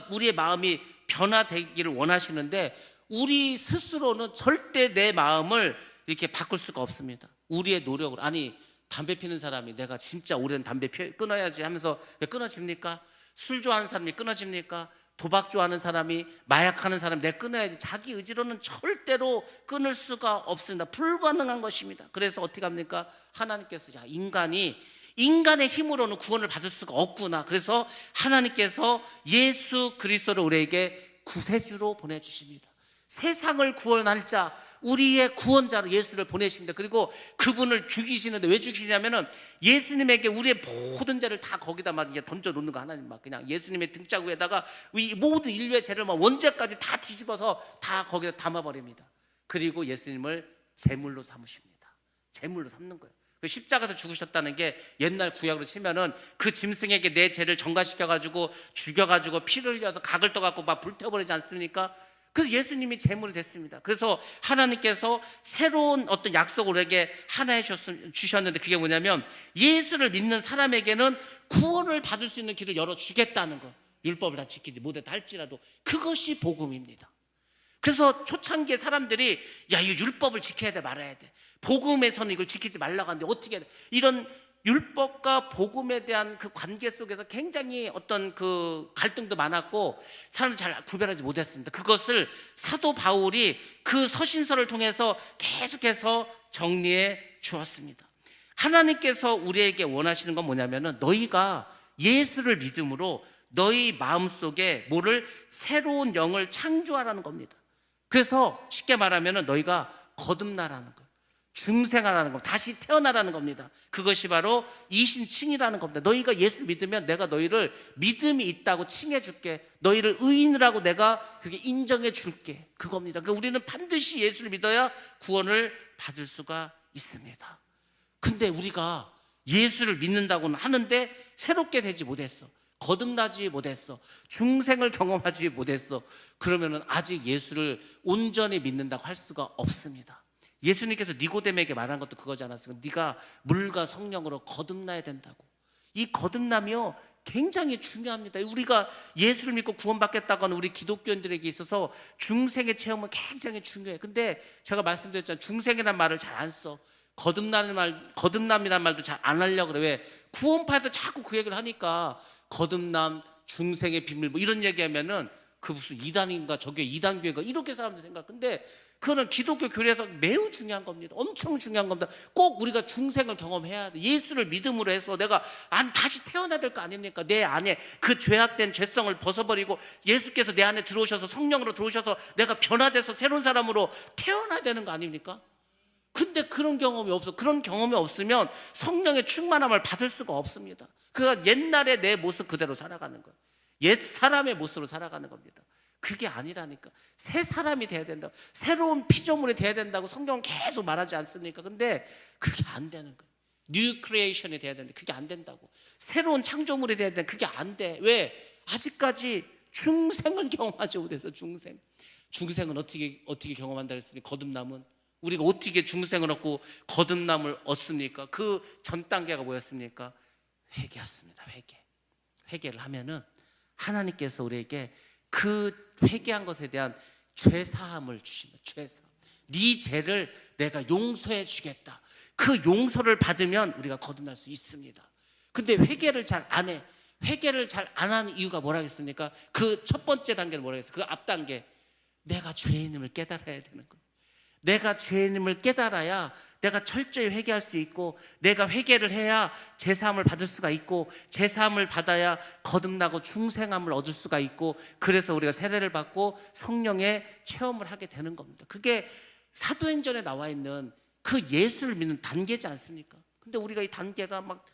우리의 마음이 변화되기를 원하시는데, 우리 스스로는 절대 내 마음을 이렇게 바꿀 수가 없습니다. 우리의 노력으로. 아니, 담배 피는 사람이 내가 진짜 오랜 담배 끊어야지 하면서 끊어집니까? 술 좋아하는 사람이 끊어집니까? 도박 좋아하는 사람이, 마약하는 사람이 내가 끊어야지, 자기 의지로는 절대로 끊을 수가 없습니다. 불가능한 것입니다. 그래서 어떻게 합니까? 하나님께서, 야, 인간의 힘으로는 구원을 받을 수가 없구나. 그래서 하나님께서 예수 그리스도를 우리에게 구세주로 보내주십니다. 세상을 구원할 자, 우리의 구원자로 예수를 보내십니다. 그리고 그분을 죽이시는데, 왜 죽이시냐면은 예수님에게 우리의 모든 죄를 다 거기다 막 던져 놓는 거. 하나님 막 그냥 예수님의 등짝 위에다가 이 모든 인류의 죄를 막 원죄까지 다 뒤집어서 다 거기다 담아버립니다. 그리고 예수님을 제물로 삼으십니다. 제물로 삼는 거예요. 그 십자가에서 죽으셨다는 게 옛날 구약으로 치면은 그 짐승에게 내 죄를 전가시켜가지고 죽여가지고 피를 흘려서 각을 떠갖고 막 불태워버리지 않습니까? 그래서 예수님이 제물이 됐습니다. 그래서 하나님께서 새로운 어떤 약속을 우리에게 하나 주셨는데, 그게 뭐냐면 예수를 믿는 사람에게는 구원을 받을 수 있는 길을 열어주겠다는 거. 율법을 다 지키지 못했다 할지라도 그것이 복음입니다. 그래서 초창기에 사람들이, 야, 이 율법을 지켜야 돼 말아야 돼, 복음에서는 이걸 지키지 말라고 하는데 어떻게 해야 돼, 이런 율법과 복음에 대한 그 관계 속에서 굉장히 어떤 그 갈등도 많았고 사람들이 잘 구별하지 못했습니다. 그것을 사도 바울이 그 서신서를 통해서 계속해서 정리해 주었습니다. 하나님께서 우리에게 원하시는 건 뭐냐면은 너희가 예수를 믿음으로 너희 마음속에 뭐를 새로운 영을 창조하라는 겁니다. 그래서 쉽게 말하면은 너희가 거듭나라는 거예요. 중생하라는 겁니다. 다시 태어나라는 겁니다. 그것이 바로 이신칭이라는 겁니다. 너희가 예수를 믿으면 내가 너희를 믿음이 있다고 칭해 줄게. 너희를 의인이라고 내가 그게 인정해 줄게. 그겁니다. 그러니까 우리는 반드시 예수를 믿어야 구원을 받을 수가 있습니다. 근데 우리가 예수를 믿는다고는 하는데 새롭게 되지 못했어. 거듭나지 못했어. 중생을 경험하지 못했어. 그러면은 아직 예수를 온전히 믿는다고 할 수가 없습니다. 예수님께서 니고데모에게 말한 것도 그거지 않았습니까? 네가 물과 성령으로 거듭나야 된다고. 이 거듭남이요 굉장히 중요합니다. 우리가 예수를 믿고 구원받겠다고 하는 우리 기독교인들에게 있어서 중생의 체험은 굉장히 중요해. 근데 제가 말씀드렸잖아요. 중생이라는 말을 잘 안 써. 거듭남이라는 말도 잘 안 하려고 그래. 왜? 구원파에서 자꾸 그 얘기를 하니까 거듭남, 중생의 비밀 뭐 이런 얘기하면은 그 무슨 이단인가 저게 이단교회가 이렇게 사람들 생각. 근데 그거는 기독교 교리에서 매우 중요한 겁니다. 엄청 중요한 겁니다. 꼭 우리가 중생을 경험해야 돼. 예수를 믿음으로 해서 내가 다시 태어나야 될 거 아닙니까? 내 안에 그 죄악된 죄성을 벗어버리고 예수께서 내 안에 들어오셔서 성령으로 들어오셔서 내가 변화돼서 새로운 사람으로 태어나야 되는 거 아닙니까? 근데 그런 경험이 없어. 그런 경험이 없으면 성령의 충만함을 받을 수가 없습니다. 그가 옛날에 내 모습 그대로 살아가는 거예요. 옛 사람의 모습으로 살아가는 겁니다. 그게 아니라니까. 새 사람이 돼야 된다고, 새로운 피조물이 돼야 된다고 성경은 계속 말하지 않습니까? 근데 그게 안 되는 거예요. 뉴 크리에이션이 돼야 되는데 그게 안 된다고. 새로운 창조물이 돼야 되는데 그게 안 돼. 왜? 아직까지 중생을 경험하지 못해서. 중생은 어떻게 경험한다 그랬으니 거듭남은 우리가 어떻게 중생을 얻고 거듭남을 얻습니까? 그 전 단계가 뭐였습니까? 회개였습니다. 회개를 하면은 하나님께서 우리에게 그 회개한 것에 대한 죄사함을 주십니다. 죄사함. 네 죄를 내가 용서해 주겠다. 그 용서를 받으면 우리가 거듭날 수 있습니다. 근데 회개를 잘 안 해. 회개를 잘 안 하는 이유가 뭐라겠습니까? 그 첫 번째 단계는 뭐라겠어요? 그 앞 단계. 내가 죄인임을 깨달아야 되는 거예요. 내가 죄인임을 깨달아야 내가 철저히 회개할 수 있고, 내가 회개를 해야 제사함을 받을 수가 있고, 제사함을 받아야 거듭나고 중생함을 얻을 수가 있고, 그래서 우리가 세례를 받고 성령의 체험을 하게 되는 겁니다. 그게 사도행전에 나와 있는 그 예수를 믿는 단계지 않습니까? 근데 우리가 이 단계가 막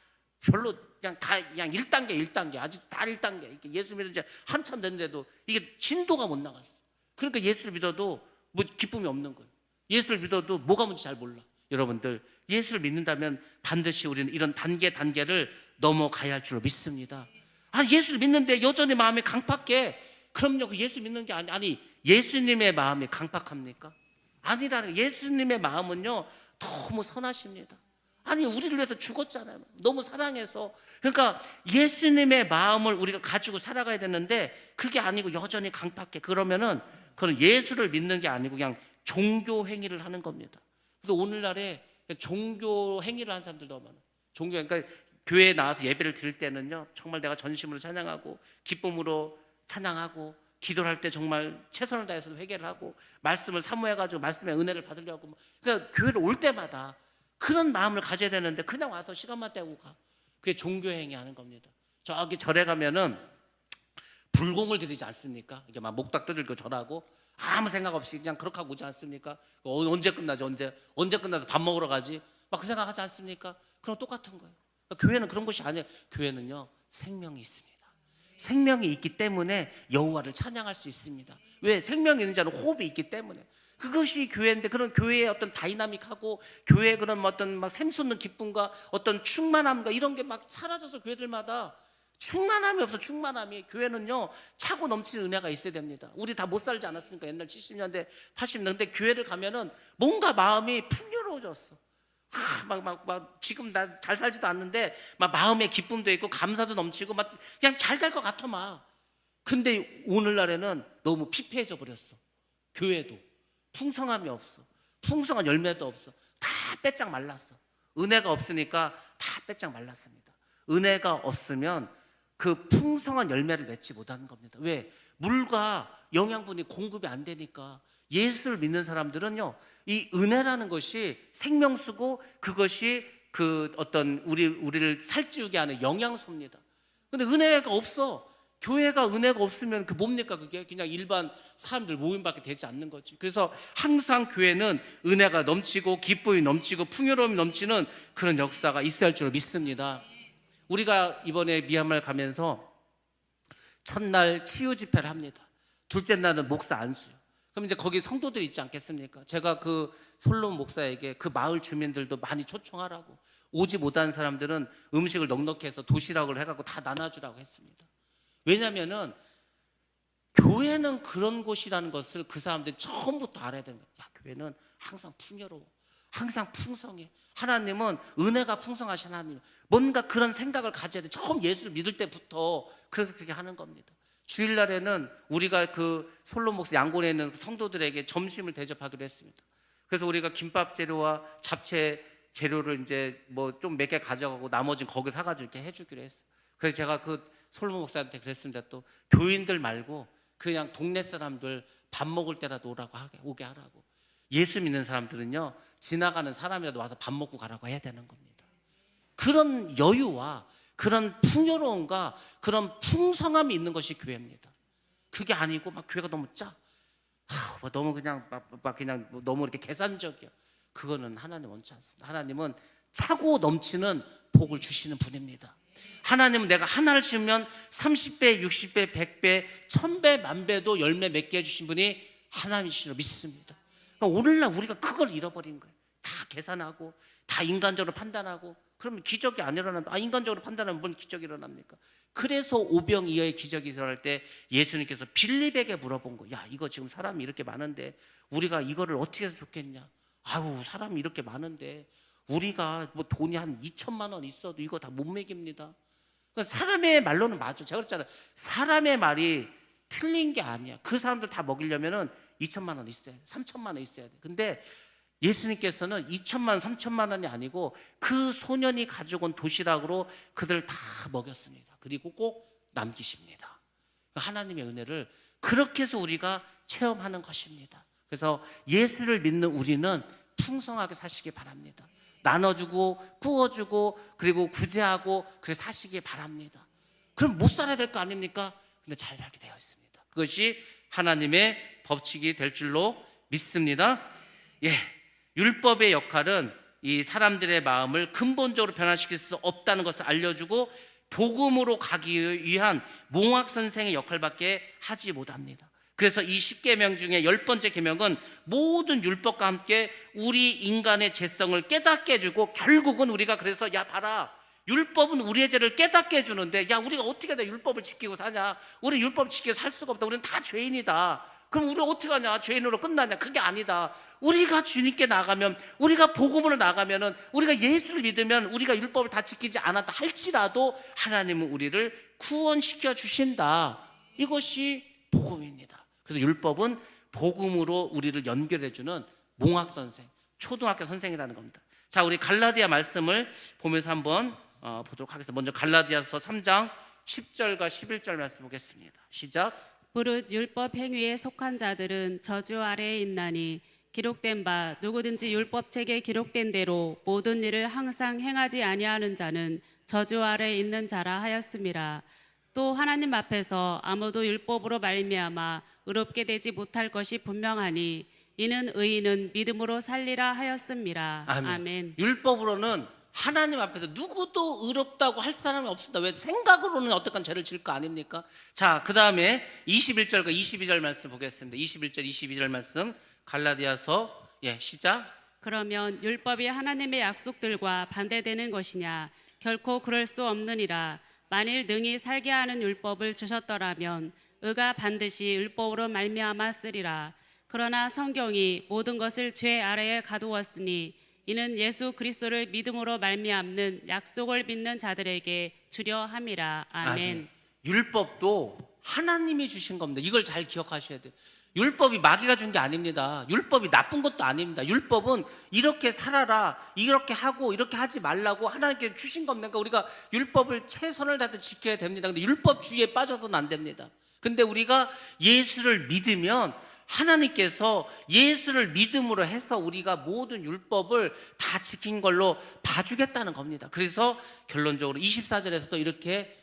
별로 그냥 1단계 아직 다 1단계. 이렇게 예수 믿은 지 한참 됐는데도 이게 진도가 못 나갔어. 그러니까 예수를 믿어도 뭐 기쁨이 없는 거예요. 예수를 믿어도 뭐가 뭔지 잘 몰라. 여러분들, 예수를 믿는다면 반드시 우리는 이런 단계를 넘어가야 할 줄로 믿습니다. 예수를 믿는데 여전히 마음이 강팍해. 그럼요, 그 예수 믿는 게 아니 예수님의 마음이 강팍합니까? 아니라는. 예수님의 마음은요 너무 선하십니다. 우리를 위해서 죽었잖아요. 너무 사랑해서. 그러니까 예수님의 마음을 우리가 가지고 살아가야 되는데 그게 아니고 여전히 강팍해. 그러면은 그건 예수를 믿는 게 아니고 그냥 종교 행위를 하는 겁니다. 그래서 오늘날에 종교 행위를 하는 사람들도 많아요. 그러니까 교회에 나와서 예배를 드릴 때는요 정말 내가 전심으로 찬양하고 기쁨으로 찬양하고, 기도를 할 때 정말 최선을 다해서 회개를 하고 말씀을 사모해가지고 말씀의 은혜를 받으려고. 그러니까 교회를 올 때마다 그런 마음을 가져야 되는데 그냥 와서 시간만 때우고 가. 그게 종교 행위 하는 겁니다. 저기 절에 가면은 불공을 드리지 않습니까? 이게 막 목탁 두들고 절하고 아무 생각 없이 그냥 그렇게 하고 오지 않습니까? 언제 끝나지? 언제 끝나서 밥 먹으러 가지? 막 그 생각 하지 않습니까? 그럼 똑같은 거예요. 그러니까 교회는 그런 것이 아니에요. 교회는요 생명이 있습니다. 생명이 있기 때문에 여호와를 찬양할 수 있습니다. 왜? 생명이 있는 자는 호흡이 있기 때문에. 그것이 교회인데, 그런 교회의 어떤 다이나믹하고 교회의 그런 어떤 막 샘솟는 기쁨과 어떤 충만함과 이런 게 막 사라져서 교회들마다 충만함이 없어. 충만함이. 교회는요 차고 넘치는 은혜가 있어야 됩니다. 우리 다 못 살지 않았습니까? 옛날 70년대 80년대. 근데 교회를 가면은 뭔가 마음이 풍요로워졌어. 막 지금 나 잘 살지도 않는데 막 마음의 기쁨도 있고 감사도 넘치고 막 그냥 잘 될 것 같아 막. 근데 오늘날에는 너무 피폐해져 버렸어. 교회도 풍성함이 없어. 풍성한 열매도 없어. 다 빼짝 말랐어. 은혜가 없으니까 다 빼짝 말랐습니다. 은혜가 없으면 그 풍성한 열매를 맺지 못하는 겁니다. 왜? 물과 영양분이 공급이 안 되니까. 예수를 믿는 사람들은요, 이 은혜라는 것이 생명수고 그것이 그 어떤 우리를 살찌우게 하는 영양소입니다. 근데 은혜가 없어. 교회가 은혜가 없으면 그 뭡니까? 그게 그냥 일반 사람들 모임밖에 되지 않는 거지. 그래서 항상 교회는 은혜가 넘치고 기쁨이 넘치고 풍요로움이 넘치는 그런 역사가 있어야 할 줄 믿습니다. 우리가 이번에 미얀마를 가면서 첫날 치유 집회를 합니다. 둘째 날은 목사 안수. 그럼 이제 거기 성도들이 있지 않겠습니까? 제가 그 솔로몬 목사에게 그 마을 주민들도 많이 초청하라고, 오지 못한 사람들은 음식을 넉넉히 해서 도시락을 해갖고 다 나눠주라고 했습니다. 왜냐면은 교회는 그런 곳이라는 것을 그 사람들이 처음부터 알아야 되는 거예요. 야, 교회는 항상 풍요로워, 항상 풍성해. 하나님은 은혜가 풍성하신 하나님. 뭔가 그런 생각을 가져야 돼. 처음 예수를 믿을 때부터. 그래서 그렇게 하는 겁니다. 주일날에는 우리가 그 솔로몬 목사 양곤에 있는 성도들에게 점심을 대접하기로 했습니다. 그래서 우리가 김밥 재료와 잡채 재료를 이제 뭐 좀 몇 개 가져가고 나머지는 거기 사가지고 이렇게 해주기로 했어요. 그래서 제가 그 솔로몬 목사한테 그랬습니다. 또 교인들 말고 그냥 동네 사람들 밥 먹을 때라도 오게 하라고. 예수 믿는 사람들은요, 지나가는 사람이라도 와서 밥 먹고 가라고 해야 되는 겁니다. 그런 여유와 그런 풍요로움과 그런 풍성함이 있는 것이 교회입니다. 그게 아니고 막 교회가 너무 너무 그냥 너무 이렇게 계산적이야. 그거는 하나님 원치 않습니다. 하나님은 차고 넘치는 복을 주시는 분입니다. 하나님은 내가 하나를 심으면 30배, 60배, 100배, 1000배, 만배도 열매 맺게 해주신 분이 하나님이시로 믿습니다. 그러니까 오늘날 우리가 그걸 잃어버린 거예요. 다 계산하고 다 인간적으로 판단하고 그러면 기적이 안 일어납니다. 인간적으로 판단하면 뭔 기적이 일어납니까? 그래서 오병이어의 기적이 일어날 때 예수님께서 빌립에게 물어본 거예요. 야, 이거 지금 사람이 이렇게 많은데 우리가 이거를 어떻게 해서 좋겠냐? 아유, 사람이 이렇게 많은데 우리가 뭐 돈이 한 2천만 원 있어도 이거 다 못 먹입니다. 그러니까 사람의 말로는 맞죠. 제가 그랬잖아요. 사람의 말이 틀린 게 아니야. 그 사람들 다 먹이려면은 2천만 원 있어야 돼. 3천만 원 있어야 돼. 근데 예수님께서는 2천만 원, 3천만 원이 아니고 그 소년이 가지고 온 도시락으로 그들 다 먹였습니다. 그리고 꼭 남기십니다. 하나님의 은혜를 그렇게 해서 우리가 체험하는 것입니다. 그래서 예수를 믿는 우리는 풍성하게 사시기 바랍니다. 나눠주고 구워주고 그리고 구제하고 그렇게 사시기 바랍니다. 그럼 못 살아야 될 거 아닙니까? 근데 잘 살게 되어 있습니다. 그것이 하나님의 법칙이 될 줄로 믿습니다. 율법의 역할은 이 사람들의 마음을 근본적으로 변화시킬 수 없다는 것을 알려주고 복음으로 가기 위한 몽학 선생의 역할밖에 하지 못합니다. 그래서 이 10계명 중에 10번째 계명은 모든 율법과 함께 우리 인간의 죄성을 깨닫게 해주고 결국은 우리가 그래서 야 봐라, 율법은 우리의 죄를 깨닫게 해주는데 야 우리가 어떻게 다 율법을 지키고 사냐? 우리 율법 지키고 살 수가 없다. 우리는 다 죄인이다. 그럼 우리 어떻게 하냐? 죄인으로 끝나냐? 그게 아니다. 우리가 주님께 나가면, 우리가 복음으로 나가면은, 우리가 예수를 믿으면 우리가 율법을 다 지키지 않았다 할지라도 하나님은 우리를 구원시켜 주신다. 이것이 복음입니다. 그래서 율법은 복음으로 우리를 연결해주는 몽학 선생, 초등학교 선생이라는 겁니다. 자, 우리 갈라디아 말씀을 보면서 한번 보도록 하겠습니다. 먼저 갈라디아서 3장 10절과 11절 말씀 보겠습니다. 시작. 무릇 율법 행위에 속한 자들은 저주 아래에 있나니 기록된 바 누구든지 율법책에 기록된 대로 모든 일을 항상 행하지 아니하는 자는 저주 아래에 있는 자라 하였음이라. 또 하나님 앞에서 아무도 율법으로 말미암아 의롭게 되지 못할 것이 분명하니 이는 의인은 믿음으로 살리라 하였음이라. 아멘. 율법으로는 하나님 앞에서 누구도 의롭다고 할 사람이 없습니다. 왜? 생각으로는 어떡한 죄를 지을 거 아닙니까? 자, 그 다음에 21절과 22절 말씀 보겠습니다. 21절, 22절 말씀 갈라디아서 시작. 그러면 율법이 하나님의 약속들과 반대되는 것이냐? 결코 그럴 수 없느니라. 만일 능히 살게 하는 율법을 주셨더라면 의가 반드시 율법으로 말미암아 쓰리라. 그러나 성경이 모든 것을 죄 아래에 가두었으니 이는 예수 그리스도를 믿음으로 말미암는 약속을 믿는 자들에게 주려 함이라. 아멘. 율법도 하나님이 주신 겁니다. 이걸 잘 기억하셔야 돼요. 율법이 마귀가 준 게 아닙니다. 율법이 나쁜 것도 아닙니다. 율법은 이렇게 살아라, 이렇게 하고 이렇게 하지 말라고 하나님께 주신 겁니다. 우리가 율법을 최선을 다해서 지켜야 됩니다. 근데 율법주의에 빠져서는 안 됩니다. 근데 우리가 예수를 믿으면 하나님께서 예수를 믿음으로 해서 우리가 모든 율법을 다 지킨 걸로 봐주겠다는 겁니다. 그래서 결론적으로 24절에서도 이렇게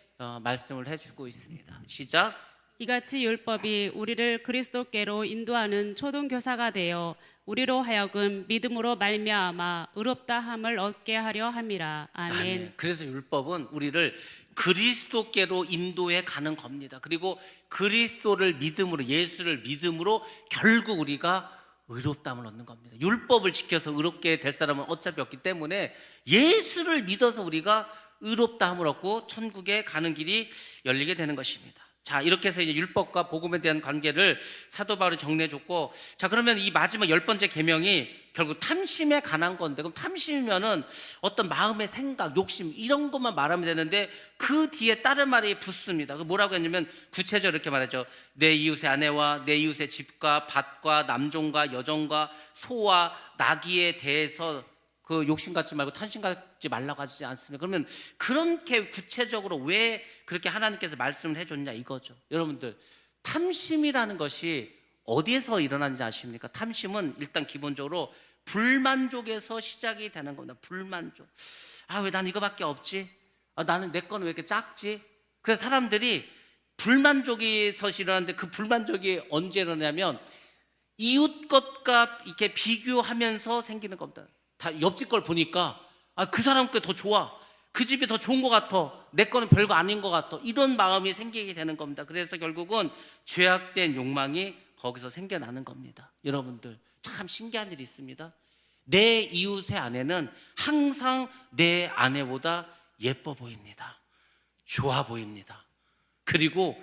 말씀을 해주고 있습니다. 시작. 이같이 율법이 우리를 그리스도께로 인도하는 초등교사가 되어 우리로 하여금 믿음으로 말미암아 의롭다함을 얻게 하려 함이라. 아멘. 아멘. 그래서 율법은 우리를 그리스도께로 인도해 가는 겁니다. 그리고 그리스도를 믿음으로, 예수를 믿음으로 결국 우리가 의롭다함을 얻는 겁니다. 율법을 지켜서 의롭게 될 사람은 어차피 없기 때문에 예수를 믿어서 우리가 의롭다함을 얻고 천국에 가는 길이 열리게 되는 것입니다. 자, 이렇게 해서 이제 율법과 복음에 대한 관계를 사도 바울이 정리해 줬고, 자, 그러면 이 마지막 10번째 계명이 결국 탐심에 관한 건데, 그럼 탐심이면은 어떤 마음의 생각, 욕심 이런 것만 말하면 되는데 그 뒤에 다른 말이 붙습니다. 그 뭐라고 했냐면 구체적으로 이렇게 말하죠. 내 이웃의 아내와 내 이웃의 집과 밭과 남종과 여종과 소와 나귀에 대해서 그 욕심 갖지 말고 탐심 갖지 말라고 하지 않습니까? 그러면 그렇게 구체적으로 왜 그렇게 하나님께서 말씀을 해줬냐 이거죠. 여러분들, 탐심이라는 것이 어디에서 일어나는지 아십니까? 탐심은 일단 기본적으로 불만족에서 시작이 되는 겁니다. 불만족. 아, 왜 난 이거밖에 없지? 아, 나는 내 거는 왜 이렇게 작지? 그래서 사람들이 불만족에서 일어나는데 그 불만족이 언제 일어나냐면 이웃 것과 이렇게 비교하면서 생기는 겁니다. 다 옆집 걸 보니까 아, 그 사람 게 더 좋아, 그 집이 더 좋은 것 같아, 내 거는 별거 아닌 것 같아, 이런 마음이 생기게 되는 겁니다. 그래서 결국은 죄악된 욕망이 거기서 생겨나는 겁니다. 여러분들, 참 신기한 일이 있습니다. 내 이웃의 아내는 항상 내 아내보다 예뻐 보입니다. 좋아 보입니다. 그리고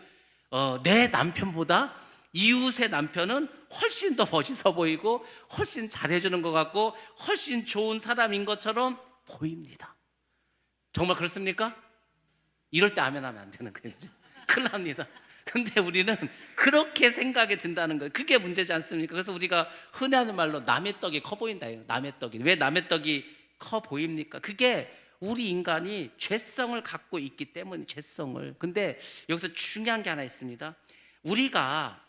내 남편보다 이웃의 남편은 훨씬 더 멋있어 보이고 훨씬 잘해주는 것 같고 훨씬 좋은 사람인 것처럼 보입니다. 정말 그렇습니까? 이럴 때 아멘 하면 안 되는 거예요. 큰일 납니다. 근데 우리는 그렇게 생각이 든다는 거예요. 그게 문제지 않습니까? 그래서 우리가 흔히 하는 말로 남의 떡이 커 보인다. 남의 떡이. 왜 남의 떡이 커 보입니까? 그게 우리 인간이 죄성을 갖고 있기 때문에, 죄성을. 근데 여기서 중요한 게 하나 있습니다. 우리가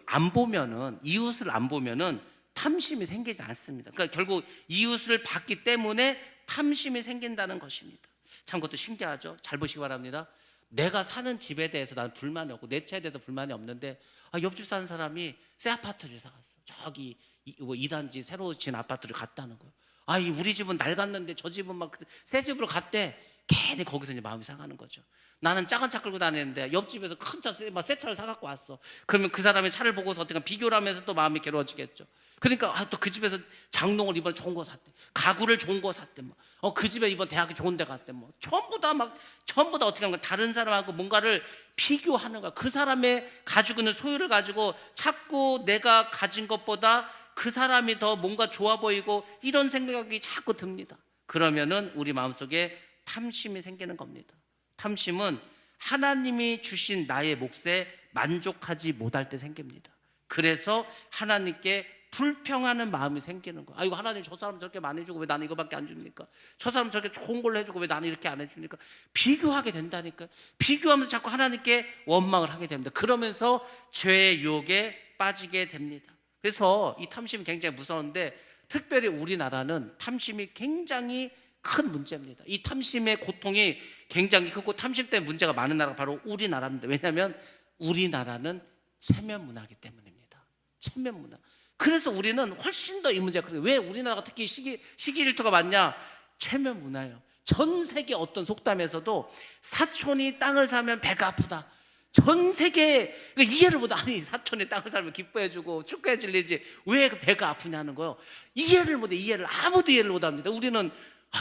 안 보면은, 이웃을 안 보면은 탐심이 생기지 않습니다. 그러니까 결국 이웃을 봤기 때문에 탐심이 생긴다는 것입니다. 참 그것도 신기하죠. 잘 보시기 바랍니다. 내가 사는 집에 대해서 나는 불만이 없고 내 차에 대해서 불만이 없는데 옆집 사는 사람이 새 아파트를 사갔어. 저기 2단지 새로 지은 아파트를 갔다는 거예요. 우리 집은 낡았는데 저 집은 막 새 집으로 갔대. 괜히 거기서 이제 마음이 상하는 거죠. 나는 작은 차 끌고 다니는데 옆집에서 큰 차, 새 차를 사갖고 왔어. 그러면 그 사람의 차를 보고서 어떻게 비교를 하면서 또 마음이 괴로워지겠죠. 그러니까 또 그 집에서 장롱을 이번 좋은 거 샀대, 가구를 좋은 거 샀대, 그 집에 이번 대학교 좋은 데 갔대, 전부 다 어떻게 하는 거야? 다른 사람하고 뭔가를 비교하는 거야. 그 사람의 가지고 있는 소유를 가지고 자꾸 내가 가진 것보다 그 사람이 더 뭔가 좋아 보이고 이런 생각이 자꾸 듭니다. 그러면은 우리 마음속에 탐심이 생기는 겁니다. 탐심은 하나님이 주신 나의 몫에 만족하지 못할 때 생깁니다. 그래서 하나님께 불평하는 마음이 생기는 거예요. 아이고, 하나님 저 사람 저렇게 많이 주고 왜 나는 이거밖에 안 줍니까? 저 사람 저렇게 좋은 걸로 해주고 왜 나는 이렇게 안 해줍니까? 비교하게 된다니까요. 비교하면서 자꾸 하나님께 원망을 하게 됩니다. 그러면서 죄의 유혹에 빠지게 됩니다. 그래서 이 탐심이 굉장히 무서운데 특별히 우리나라는 탐심이 굉장히 큰 문제입니다. 이 탐심의 고통이 굉장히 크고 탐심 때문에 문제가 많은 나라가 바로 우리나라입니다. 왜냐하면 우리나라는 체면 문화이기 때문입니다. 체면 문화. 그래서 우리는 훨씬 더 이 문제가 크거든요. 왜 우리나라가 특히 시기 질투가 많냐? 체면 문화예요. 전 세계 어떤 속담에서도 사촌이 땅을 사면 배가 아프다. 전 세계 이해를 못해. 아니, 사촌이 땅을 사면 기뻐해주고 축하해줄 일이지 왜 그 배가 아프냐는 거예요. 이해를 못해. 아무도 이해를 못합니다. 우리는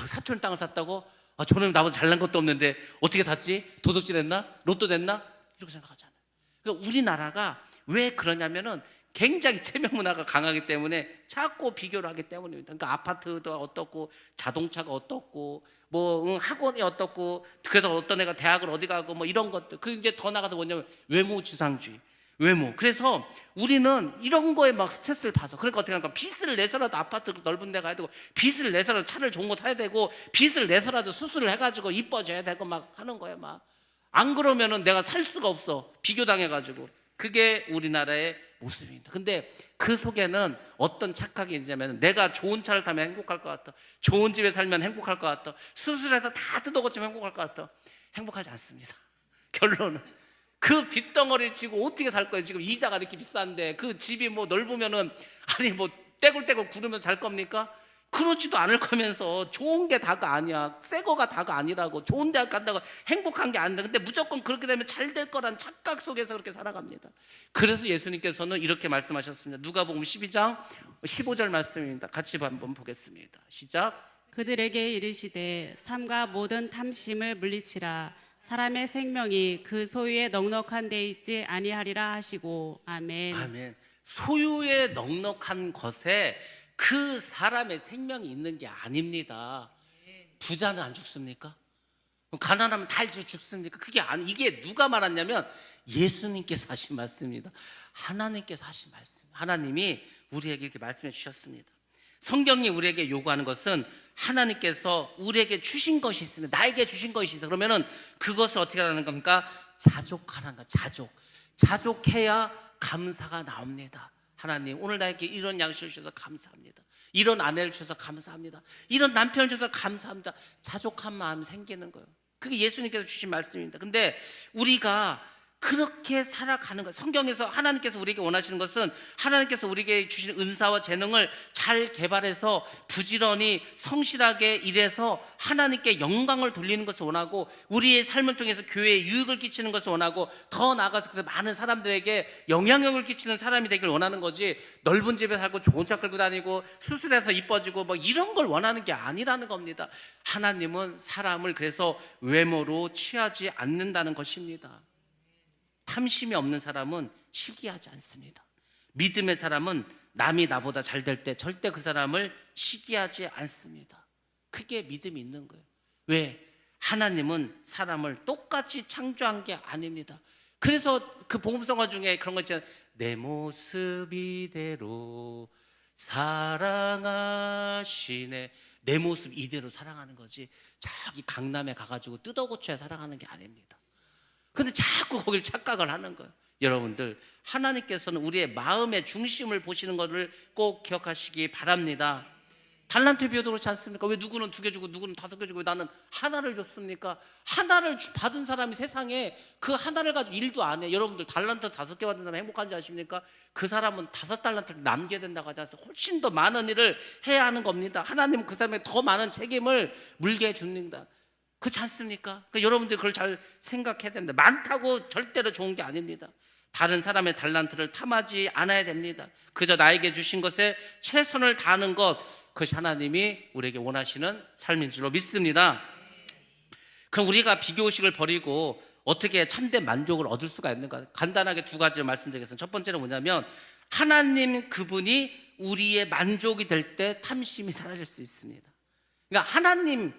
사촌이 땅을 샀다고? 저는 나보다 잘난 것도 없는데 어떻게 샀지? 도둑질했나? 로또 됐나? 이렇게 생각하잖아요. 그러니까 우리나라가 왜 그러냐면은 굉장히 체면 문화가 강하기 때문에 자꾸 비교를 하기 때문입니다. 그러니까 아파트도 어떻고 자동차가 어떻고 학원이 어떻고 그래서 어떤 애가 대학을 어디 가고 이런 것들. 이제 더 나가서 뭐냐면 외모지상주의. 외모. 그래서 우리는 이런 거에 막 스트레스를 받아. 그러니까 어떻게 할까? 빚을 내서라도 아파트 넓은 데 가야 되고, 빚을 내서라도 차를 좋은 거 타야 되고, 빚을 내서라도 수술을 해가지고 이뻐져야 되고 막 하는 거야 막. 안 그러면은 내가 살 수가 없어. 비교당해가지고. 그게 우리나라의 모습입니다. 근데 그 속에는 어떤 착각이 있냐면, 내가 좋은 차를 타면 행복할 것 같다, 좋은 집에 살면 행복할 것 같다, 수술해서 다 뜯어고치면 행복할 것 같다. 행복하지 않습니다. 결론은 그 빚덩어리를 지고 어떻게 살 거예요? 지금 이자가 이렇게 비싼데 그 집이 뭐 넓으면은, 아니 뭐 떼굴떼굴 구르면서 잘 겁니까? 그렇지도 않을 거면서. 좋은 게 다가 아니야. 새 거가 다가 아니라고. 좋은 대학 간다고 행복한 게 아닌데, 근데 무조건 그렇게 되면 잘 될 거란 착각 속에서 그렇게 살아갑니다. 그래서 예수님께서는 이렇게 말씀하셨습니다. 누가복음 12장 15절 말씀입니다. 같이 한번 보겠습니다. 시작. 그들에게 이르시되 삼가 모든 탐심을 물리치라. 사람의 생명이 그 소유에 넉넉한 데 있지 아니하리라 하시고. 아멘. 아멘. 소유의 넉넉한 것에 그 사람의 생명이 있는 게 아닙니다. 부자는 안 죽습니까? 가난하면 다 죽습니까? 그게 아니. 이게 누가 말했냐면 예수님께서 하신 말씀입니다. 하나님께서 하신 말씀. 하나님이 우리에게 이렇게 말씀해 주셨습니다. 성경이 우리에게 요구하는 것은 하나님께서 우리에게 주신 것이 있으면, 나에게 주신 것이 있어. 그러면은 그것을 어떻게 하는 겁니까? 자족하라는 거. 자족해야 감사가 나옵니다. 하나님, 오늘 나에게 이런 양식을 주셔서 감사합니다. 이런 아내를 주셔서 감사합니다. 이런 남편을 주셔서 감사합니다. 자족한 마음이 생기는 거예요. 그게 예수님께서 주신 말씀입니다. 근데 우리가 그렇게 살아가는 것, 성경에서 하나님께서 우리에게 원하시는 것은, 하나님께서 우리에게 주신 은사와 재능을 잘 개발해서 부지런히 성실하게 일해서 하나님께 영광을 돌리는 것을 원하고, 우리의 삶을 통해서 교회에 유익을 끼치는 것을 원하고, 더 나아가서 그 많은 사람들에게 영향력을 끼치는 사람이 되길 원하는 거지, 넓은 집에 살고 좋은 차 끌고 다니고 수술해서 이뻐지고 뭐 이런 걸 원하는 게 아니라는 겁니다. 하나님은 사람을 그래서 외모로 취하지 않는다는 것입니다. 탐심이 없는 사람은 시기하지 않습니다. 믿음의 사람은 남이 나보다 잘 될 때 절대 그 사람을 시기하지 않습니다. 그게 믿음이 있는 거예요. 왜? 하나님은 사람을 똑같이 창조한 게 아닙니다. 그래서 그 복음성가 중에 그런 거 있잖아요. 내 모습 이대로 사랑하시네. 내 모습 이대로 사랑하는 거지, 저기 강남에 가가지고 뜯어고쳐야 사랑하는 게 아닙니다. 근데 자꾸 거길 착각을 하는 거예요. 여러분들, 하나님께서는 우리의 마음의 중심을 보시는 것을 꼭 기억하시기 바랍니다. 달란트 비유도 그렇지 않습니까? 왜 누구는 2개 주고 누구는 5개 주고 왜 나는 하나를 줬습니까? 하나를 받은 사람이 세상에 그 하나를 가지고 일도 안 해. 여러분들 달란트 5개 받은 사람 행복한지 아십니까? 그 사람은 5달란트를 남겨야 된다고 하지 않습니까? 훨씬 더 많은 일을 해야 하는 겁니다. 하나님은 그 사람에게 더 많은 책임을 물게 해줍니다. 그렇지 않습니까? 그러니까 여러분들이 그걸 잘 생각해야 됩니다. 많다고 절대로 좋은 게 아닙니다. 다른 사람의 달란트를 탐하지 않아야 됩니다. 그저 나에게 주신 것에 최선을 다하는 것, 그것이 하나님이 우리에게 원하시는 삶인 줄로 믿습니다. 그럼 우리가 비교의식을 버리고 어떻게 참된 만족을 얻을 수가 있는가? 간단하게 2가지를 말씀드리겠습니다. 첫 번째는 뭐냐면, 하나님 그분이 우리의 만족이 될 때 탐심이 사라질 수 있습니다. 그러니까 하나님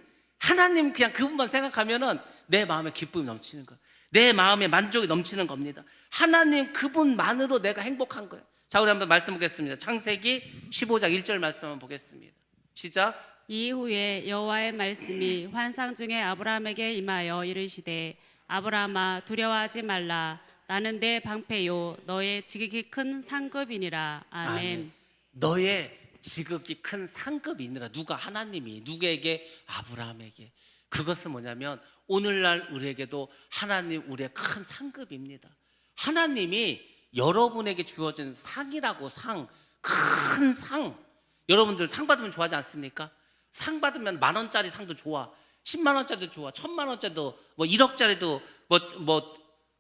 그냥 그분만 생각하면은 내 마음에 기쁨이 넘치는 거예요. 내 마음에 만족이 넘치는 겁니다. 하나님 그분만으로 내가 행복한 거예요. 자, 우리 한번 말씀 보겠습니다. 창세기 15장 1절 말씀 한번 보겠습니다. 시작. 이후에 여호와의 말씀이 환상 중에 아브라함에게 임하여 이르시되 아브라함아 두려워하지 말라. 나는 내 방패요 너의 지극히 큰 상급이니라. 아멘. 너의 지극히 큰 상급이니라. 누가? 하나님이. 누구에게? 아브라함에게. 그것은 뭐냐면 오늘날 우리에게도 하나님 우리의 큰 상급입니다. 하나님이 여러분에게 주어진 상이라고. 큰 상. 여러분들 상 받으면 좋아하지 않습니까? 상 받으면 10,000원짜리 상도 좋아, 100,000원짜리도 좋아, 1,000,000원짜리도 뭐 1억짜리도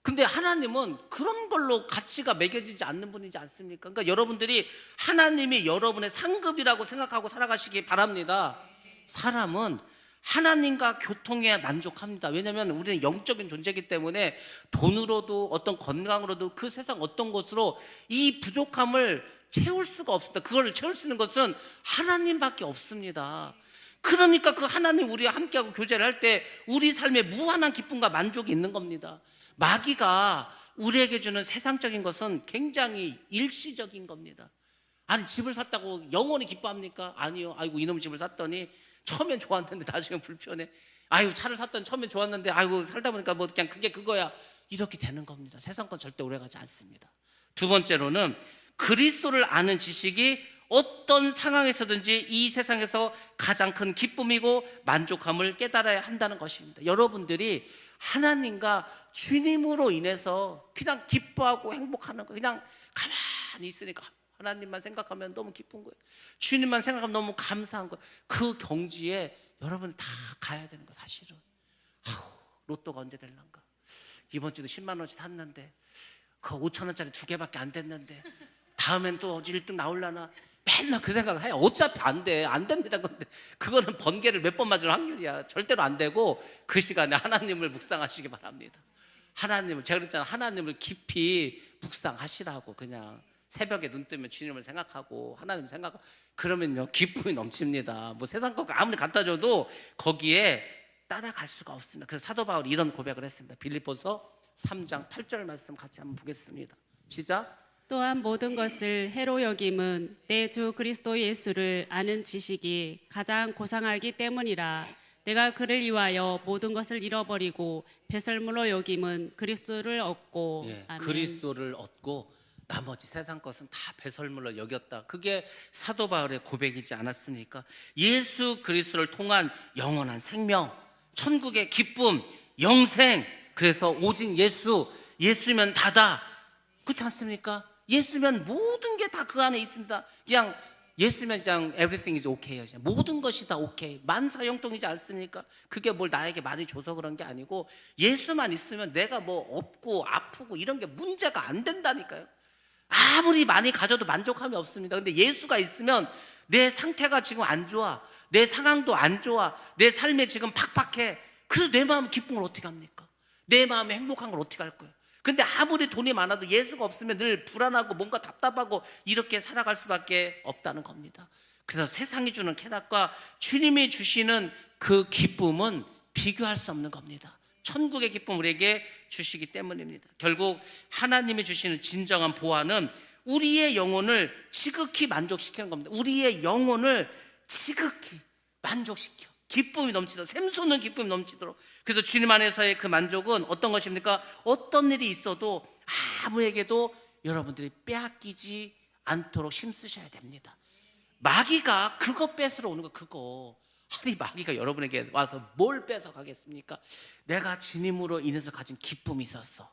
근데 하나님은 그런 걸로 가치가 매겨지지 않는 분이지 않습니까? 그러니까 여러분들이 하나님이 여러분의 상급이라고 생각하고 살아가시기 바랍니다. 사람은 하나님과 교통해야 만족합니다. 왜냐하면 우리는 영적인 존재이기 때문에 돈으로도 어떤 건강으로도 그 세상 어떤 것으로 이 부족함을 채울 수가 없습니다. 그걸 채울 수 있는 것은 하나님밖에 없습니다. 그러니까 그 하나님 우리와 함께하고 교제를 할 때 우리 삶에 무한한 기쁨과 만족이 있는 겁니다. 마귀가 우리에게 주는 세상적인 것은 굉장히 일시적인 겁니다. 아니 집을 샀다고 영원히 기뻐합니까? 아니요. 아이고 이놈 집을 샀더니 처음엔 좋았는데 나중에 불편해. 아이고 차를 샀더니 처음엔 좋았는데 아이고 살다 보니까 뭐 그냥 그게 그거야. 이렇게 되는 겁니다. 세상 건 절대 오래가지 않습니다. 두 번째로는 그리스도를 아는 지식이 어떤 상황에서든지 이 세상에서 가장 큰 기쁨이고 만족함을 깨달아야 한다는 것입니다. 여러분들이 하나님과 주님으로 인해서 그냥 기뻐하고 행복하는 거, 그냥 가만히 있으니까 하나님만 생각하면 너무 기쁜 거예요. 주님만 생각하면 너무 감사한 거예요. 그 경지에 여러분 다 가야 되는 거 사실은. 로또가 언제 될란가? 이번 주도 10만 원씩 탔는데 그 5천 원짜리 2개밖에 안 됐는데 다음엔 또 1등 나올라나? 맨날 그 생각을 해요. 어차피 안 돼. 안 됩니다. 근데 그거는 번개를 몇 번 맞을 확률이야. 절대로 안 되고 그 시간에 하나님을 묵상하시기 바랍니다. 하나님을, 제가 그랬잖아요. 하나님을 깊이 묵상하시라고. 그냥 새벽에 눈 뜨면 주님을 생각하고 하나님을 생각하고 그러면요 기쁨이 넘칩니다. 뭐 세상 것 아무리 갖다 줘도 거기에 따라갈 수가 없습니다. 그래서 사도 바울이 이런 고백을 했습니다. 빌립보서 3장 8절 말씀 같이 한번 보겠습니다. 시작. 또한 모든 것을 해로 여김은 내 주 그리스도 예수를 아는 지식이 가장 고상하기 때문이라. 내가 그를 위하여 모든 것을 잃어버리고 배설물로 여김은 그리스도를 얻고. 아멘. 그리스도를 얻고 나머지 세상 것은 다 배설물로 여겼다. 그게 사도 바울의 고백이지 않았습니까? 예수 그리스도를 통한 영원한 생명, 천국의 기쁨, 영생. 그래서 오직 예수면 다다. 그렇지 않습니까? 예수면 모든 게 다 그 안에 있습니다. 그냥 예수면 그냥 everything is okay예요. 모든 것이 다 오케이. 만사형통이지 않습니까? 그게 뭘 나에게 많이 줘서 그런 게 아니고 예수만 있으면 내가 뭐 없고 아프고 이런 게 문제가 안 된다니까요. 아무리 많이 가져도 만족함이 없습니다. 근데 예수가 있으면 내 상태가 지금 안 좋아, 내 상황도 안 좋아, 내 삶이 지금 팍팍해. 그래서 내 마음 기쁨을 어떻게 합니까? 내 마음에 행복한 걸 어떻게 할 거예요? 근데 아무리 돈이 많아도 예수가 없으면 늘 불안하고 뭔가 답답하고 이렇게 살아갈 수밖에 없다는 겁니다. 그래서 세상이 주는 쾌락과 주님이 주시는 그 기쁨은 비교할 수 없는 겁니다. 천국의 기쁨 우리에게 주시기 때문입니다. 결국 하나님이 주시는 진정한 보화는 우리의 영혼을 지극히 만족시키는 겁니다. 우리의 영혼을 지극히 만족시켜 기쁨이 넘치도록, 샘솟는 기쁨이 넘치도록. 그래서 주님 안에서의 그 만족은 어떤 것입니까? 어떤 일이 있어도 아무에게도 여러분들이 빼앗기지 않도록 힘쓰셔야 됩니다. 마귀가 그거 뺏으러 오는 거, 그거. 아니 마귀가 여러분에게 와서 뭘 뺏어 가겠습니까? 내가 주님으로 인해서 가진 기쁨이 있었어,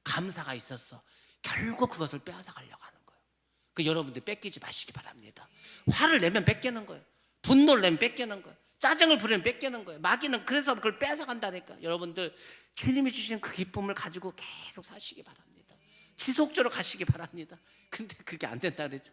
감사가 있었어. 결국 그것을 빼앗아 가려고 하는 거예요. 그 여러분들 뺏기지 마시기 바랍니다. 화를 내면 뺏기는 거예요. 분노를 내면 뺏기는 거예요. 짜증을 부리면 뺏기는 거예요. 마귀는 그래서 그걸 뺏어 간다니까. 여러분들 주님이 주신 그 기쁨을 가지고 계속 사시기 바랍니다. 지속적으로 가시기 바랍니다. 근데 그게 안 된다 그랬죠.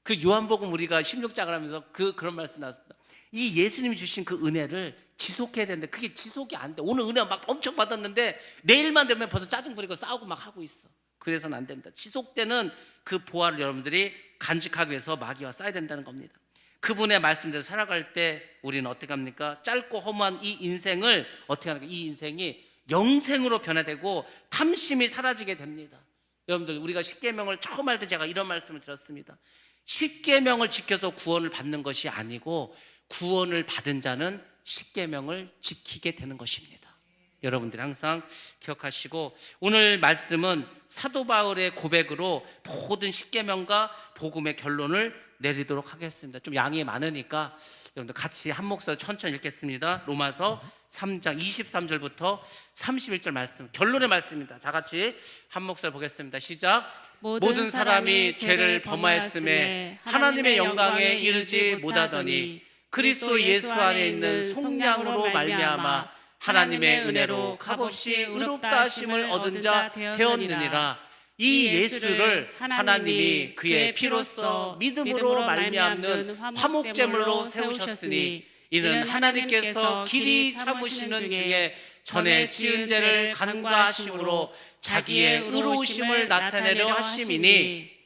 그 요한복음 우리가 16장을 하면서 그런 말씀 나왔습니다. 이 예수님이 주신 그 은혜를 지속해야 되는데 그게 지속이 안 돼. 오늘 은혜 막 엄청 받았는데 내일만 되면 벌써 짜증 부리고 싸우고 막 하고 있어. 그래서는 안 됩니다. 지속되는 그 보화를 여러분들이 간직하기 위해서 마귀와 싸야 된다는 겁니다. 그분의 말씀대로 살아갈 때 우리는 어떻게 합니까? 짧고 허무한 이 인생을 어떻게 하는가? 이 인생이 영생으로 변화되고 탐심이 사라지게 됩니다. 여러분들 우리가 십계명을 처음 할 때 제가 이런 말씀을 드렸습니다. 십계명을 지켜서 구원을 받는 것이 아니고 구원을 받은 자는 십계명을 지키게 되는 것입니다. 여러분들이 항상 기억하시고, 오늘 말씀은 사도 바울의 고백으로 모든 십계명과 복음의 결론을 내리도록 하겠습니다. 좀 양이 많으니까 여러분들 같이 한 목소리 천천히 읽겠습니다. 로마서 3장 23절부터 31절 말씀, 결론의 말씀입니다. 다 같이 한 목소리 보겠습니다. 시작. 모든 사람이 죄를 범하였음에 하나님의 영광에 이르지 못하더니 그리스도 예수 안에 있는 속량으로 말미암아 하나님의 은혜로 값없이 의롭다 하심을 얻은 자 되었느니라. 이 예수를 하나님이 그의 피로써 믿음으로 말미암는 화목제물로 세우셨으니 이는 하나님께서 길이 참으시는 중에 전에 지은 죄를 간과하심으로 자기의 의로우심을 나타내려 하심이니,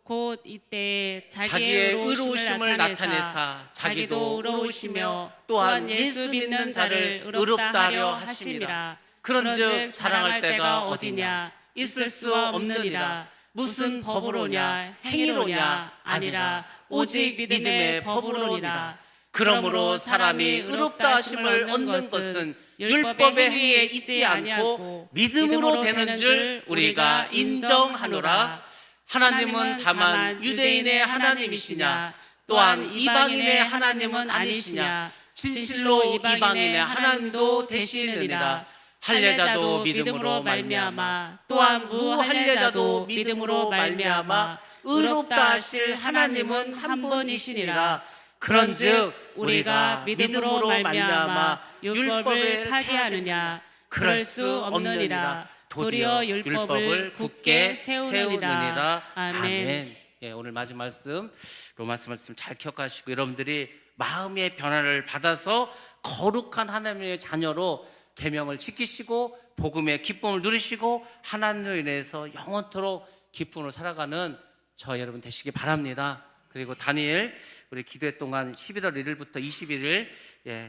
곧 이때 자기의 의로우심을 나타내사 자기도 의로우시며 또한 예수 믿는 자를 의롭다 하려 하심이라. 그런즉 사랑할 때가 어디냐? 있을 수 없느니라. 무슨 법으로냐? 행위로냐? 아니라 오직 믿음의 법으로니라. 그러므로 사람이 의롭다 하심을 얻는 것은 율법의 행위에 있지 않고 믿음으로 되는 줄 우리가 인정하노라. 하나님은 다만 유대인의 하나님이시냐? 또한 이방인의 하나님은 아니시냐? 진실로 이방인의 하나님도 되시느니라. 할례자도 믿음으로 말미암아 또한 무할례자도 믿음으로 말미암아 의롭다 하실 하나님은 한 분이시니라. 그런즉 우리가 믿음으로 말미암아 율법을 파기하느냐? 그럴 수 없느니라. 도리어 율법을 굳게 세우느니라. 아멘. 예, 오늘 마지막 말씀 로마서 말씀 잘 기억하시고 여러분들이 마음의 변화를 받아서 거룩한 하나님의 자녀로 계명을 지키시고 복음의 기쁨을 누리시고 하나님으로 인해서 영원토록 기쁨으로 살아가는 저 여러분 되시기 바랍니다. 그리고 다니엘 우리 기도회 동안 11월 1일부터 21일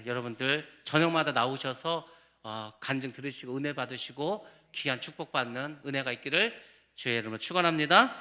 여러분들 저녁마다 나오셔서 간증 들으시고 은혜 받으시고 귀한 축복받는 은혜가 있기를 주의 이름으로 축원합니다.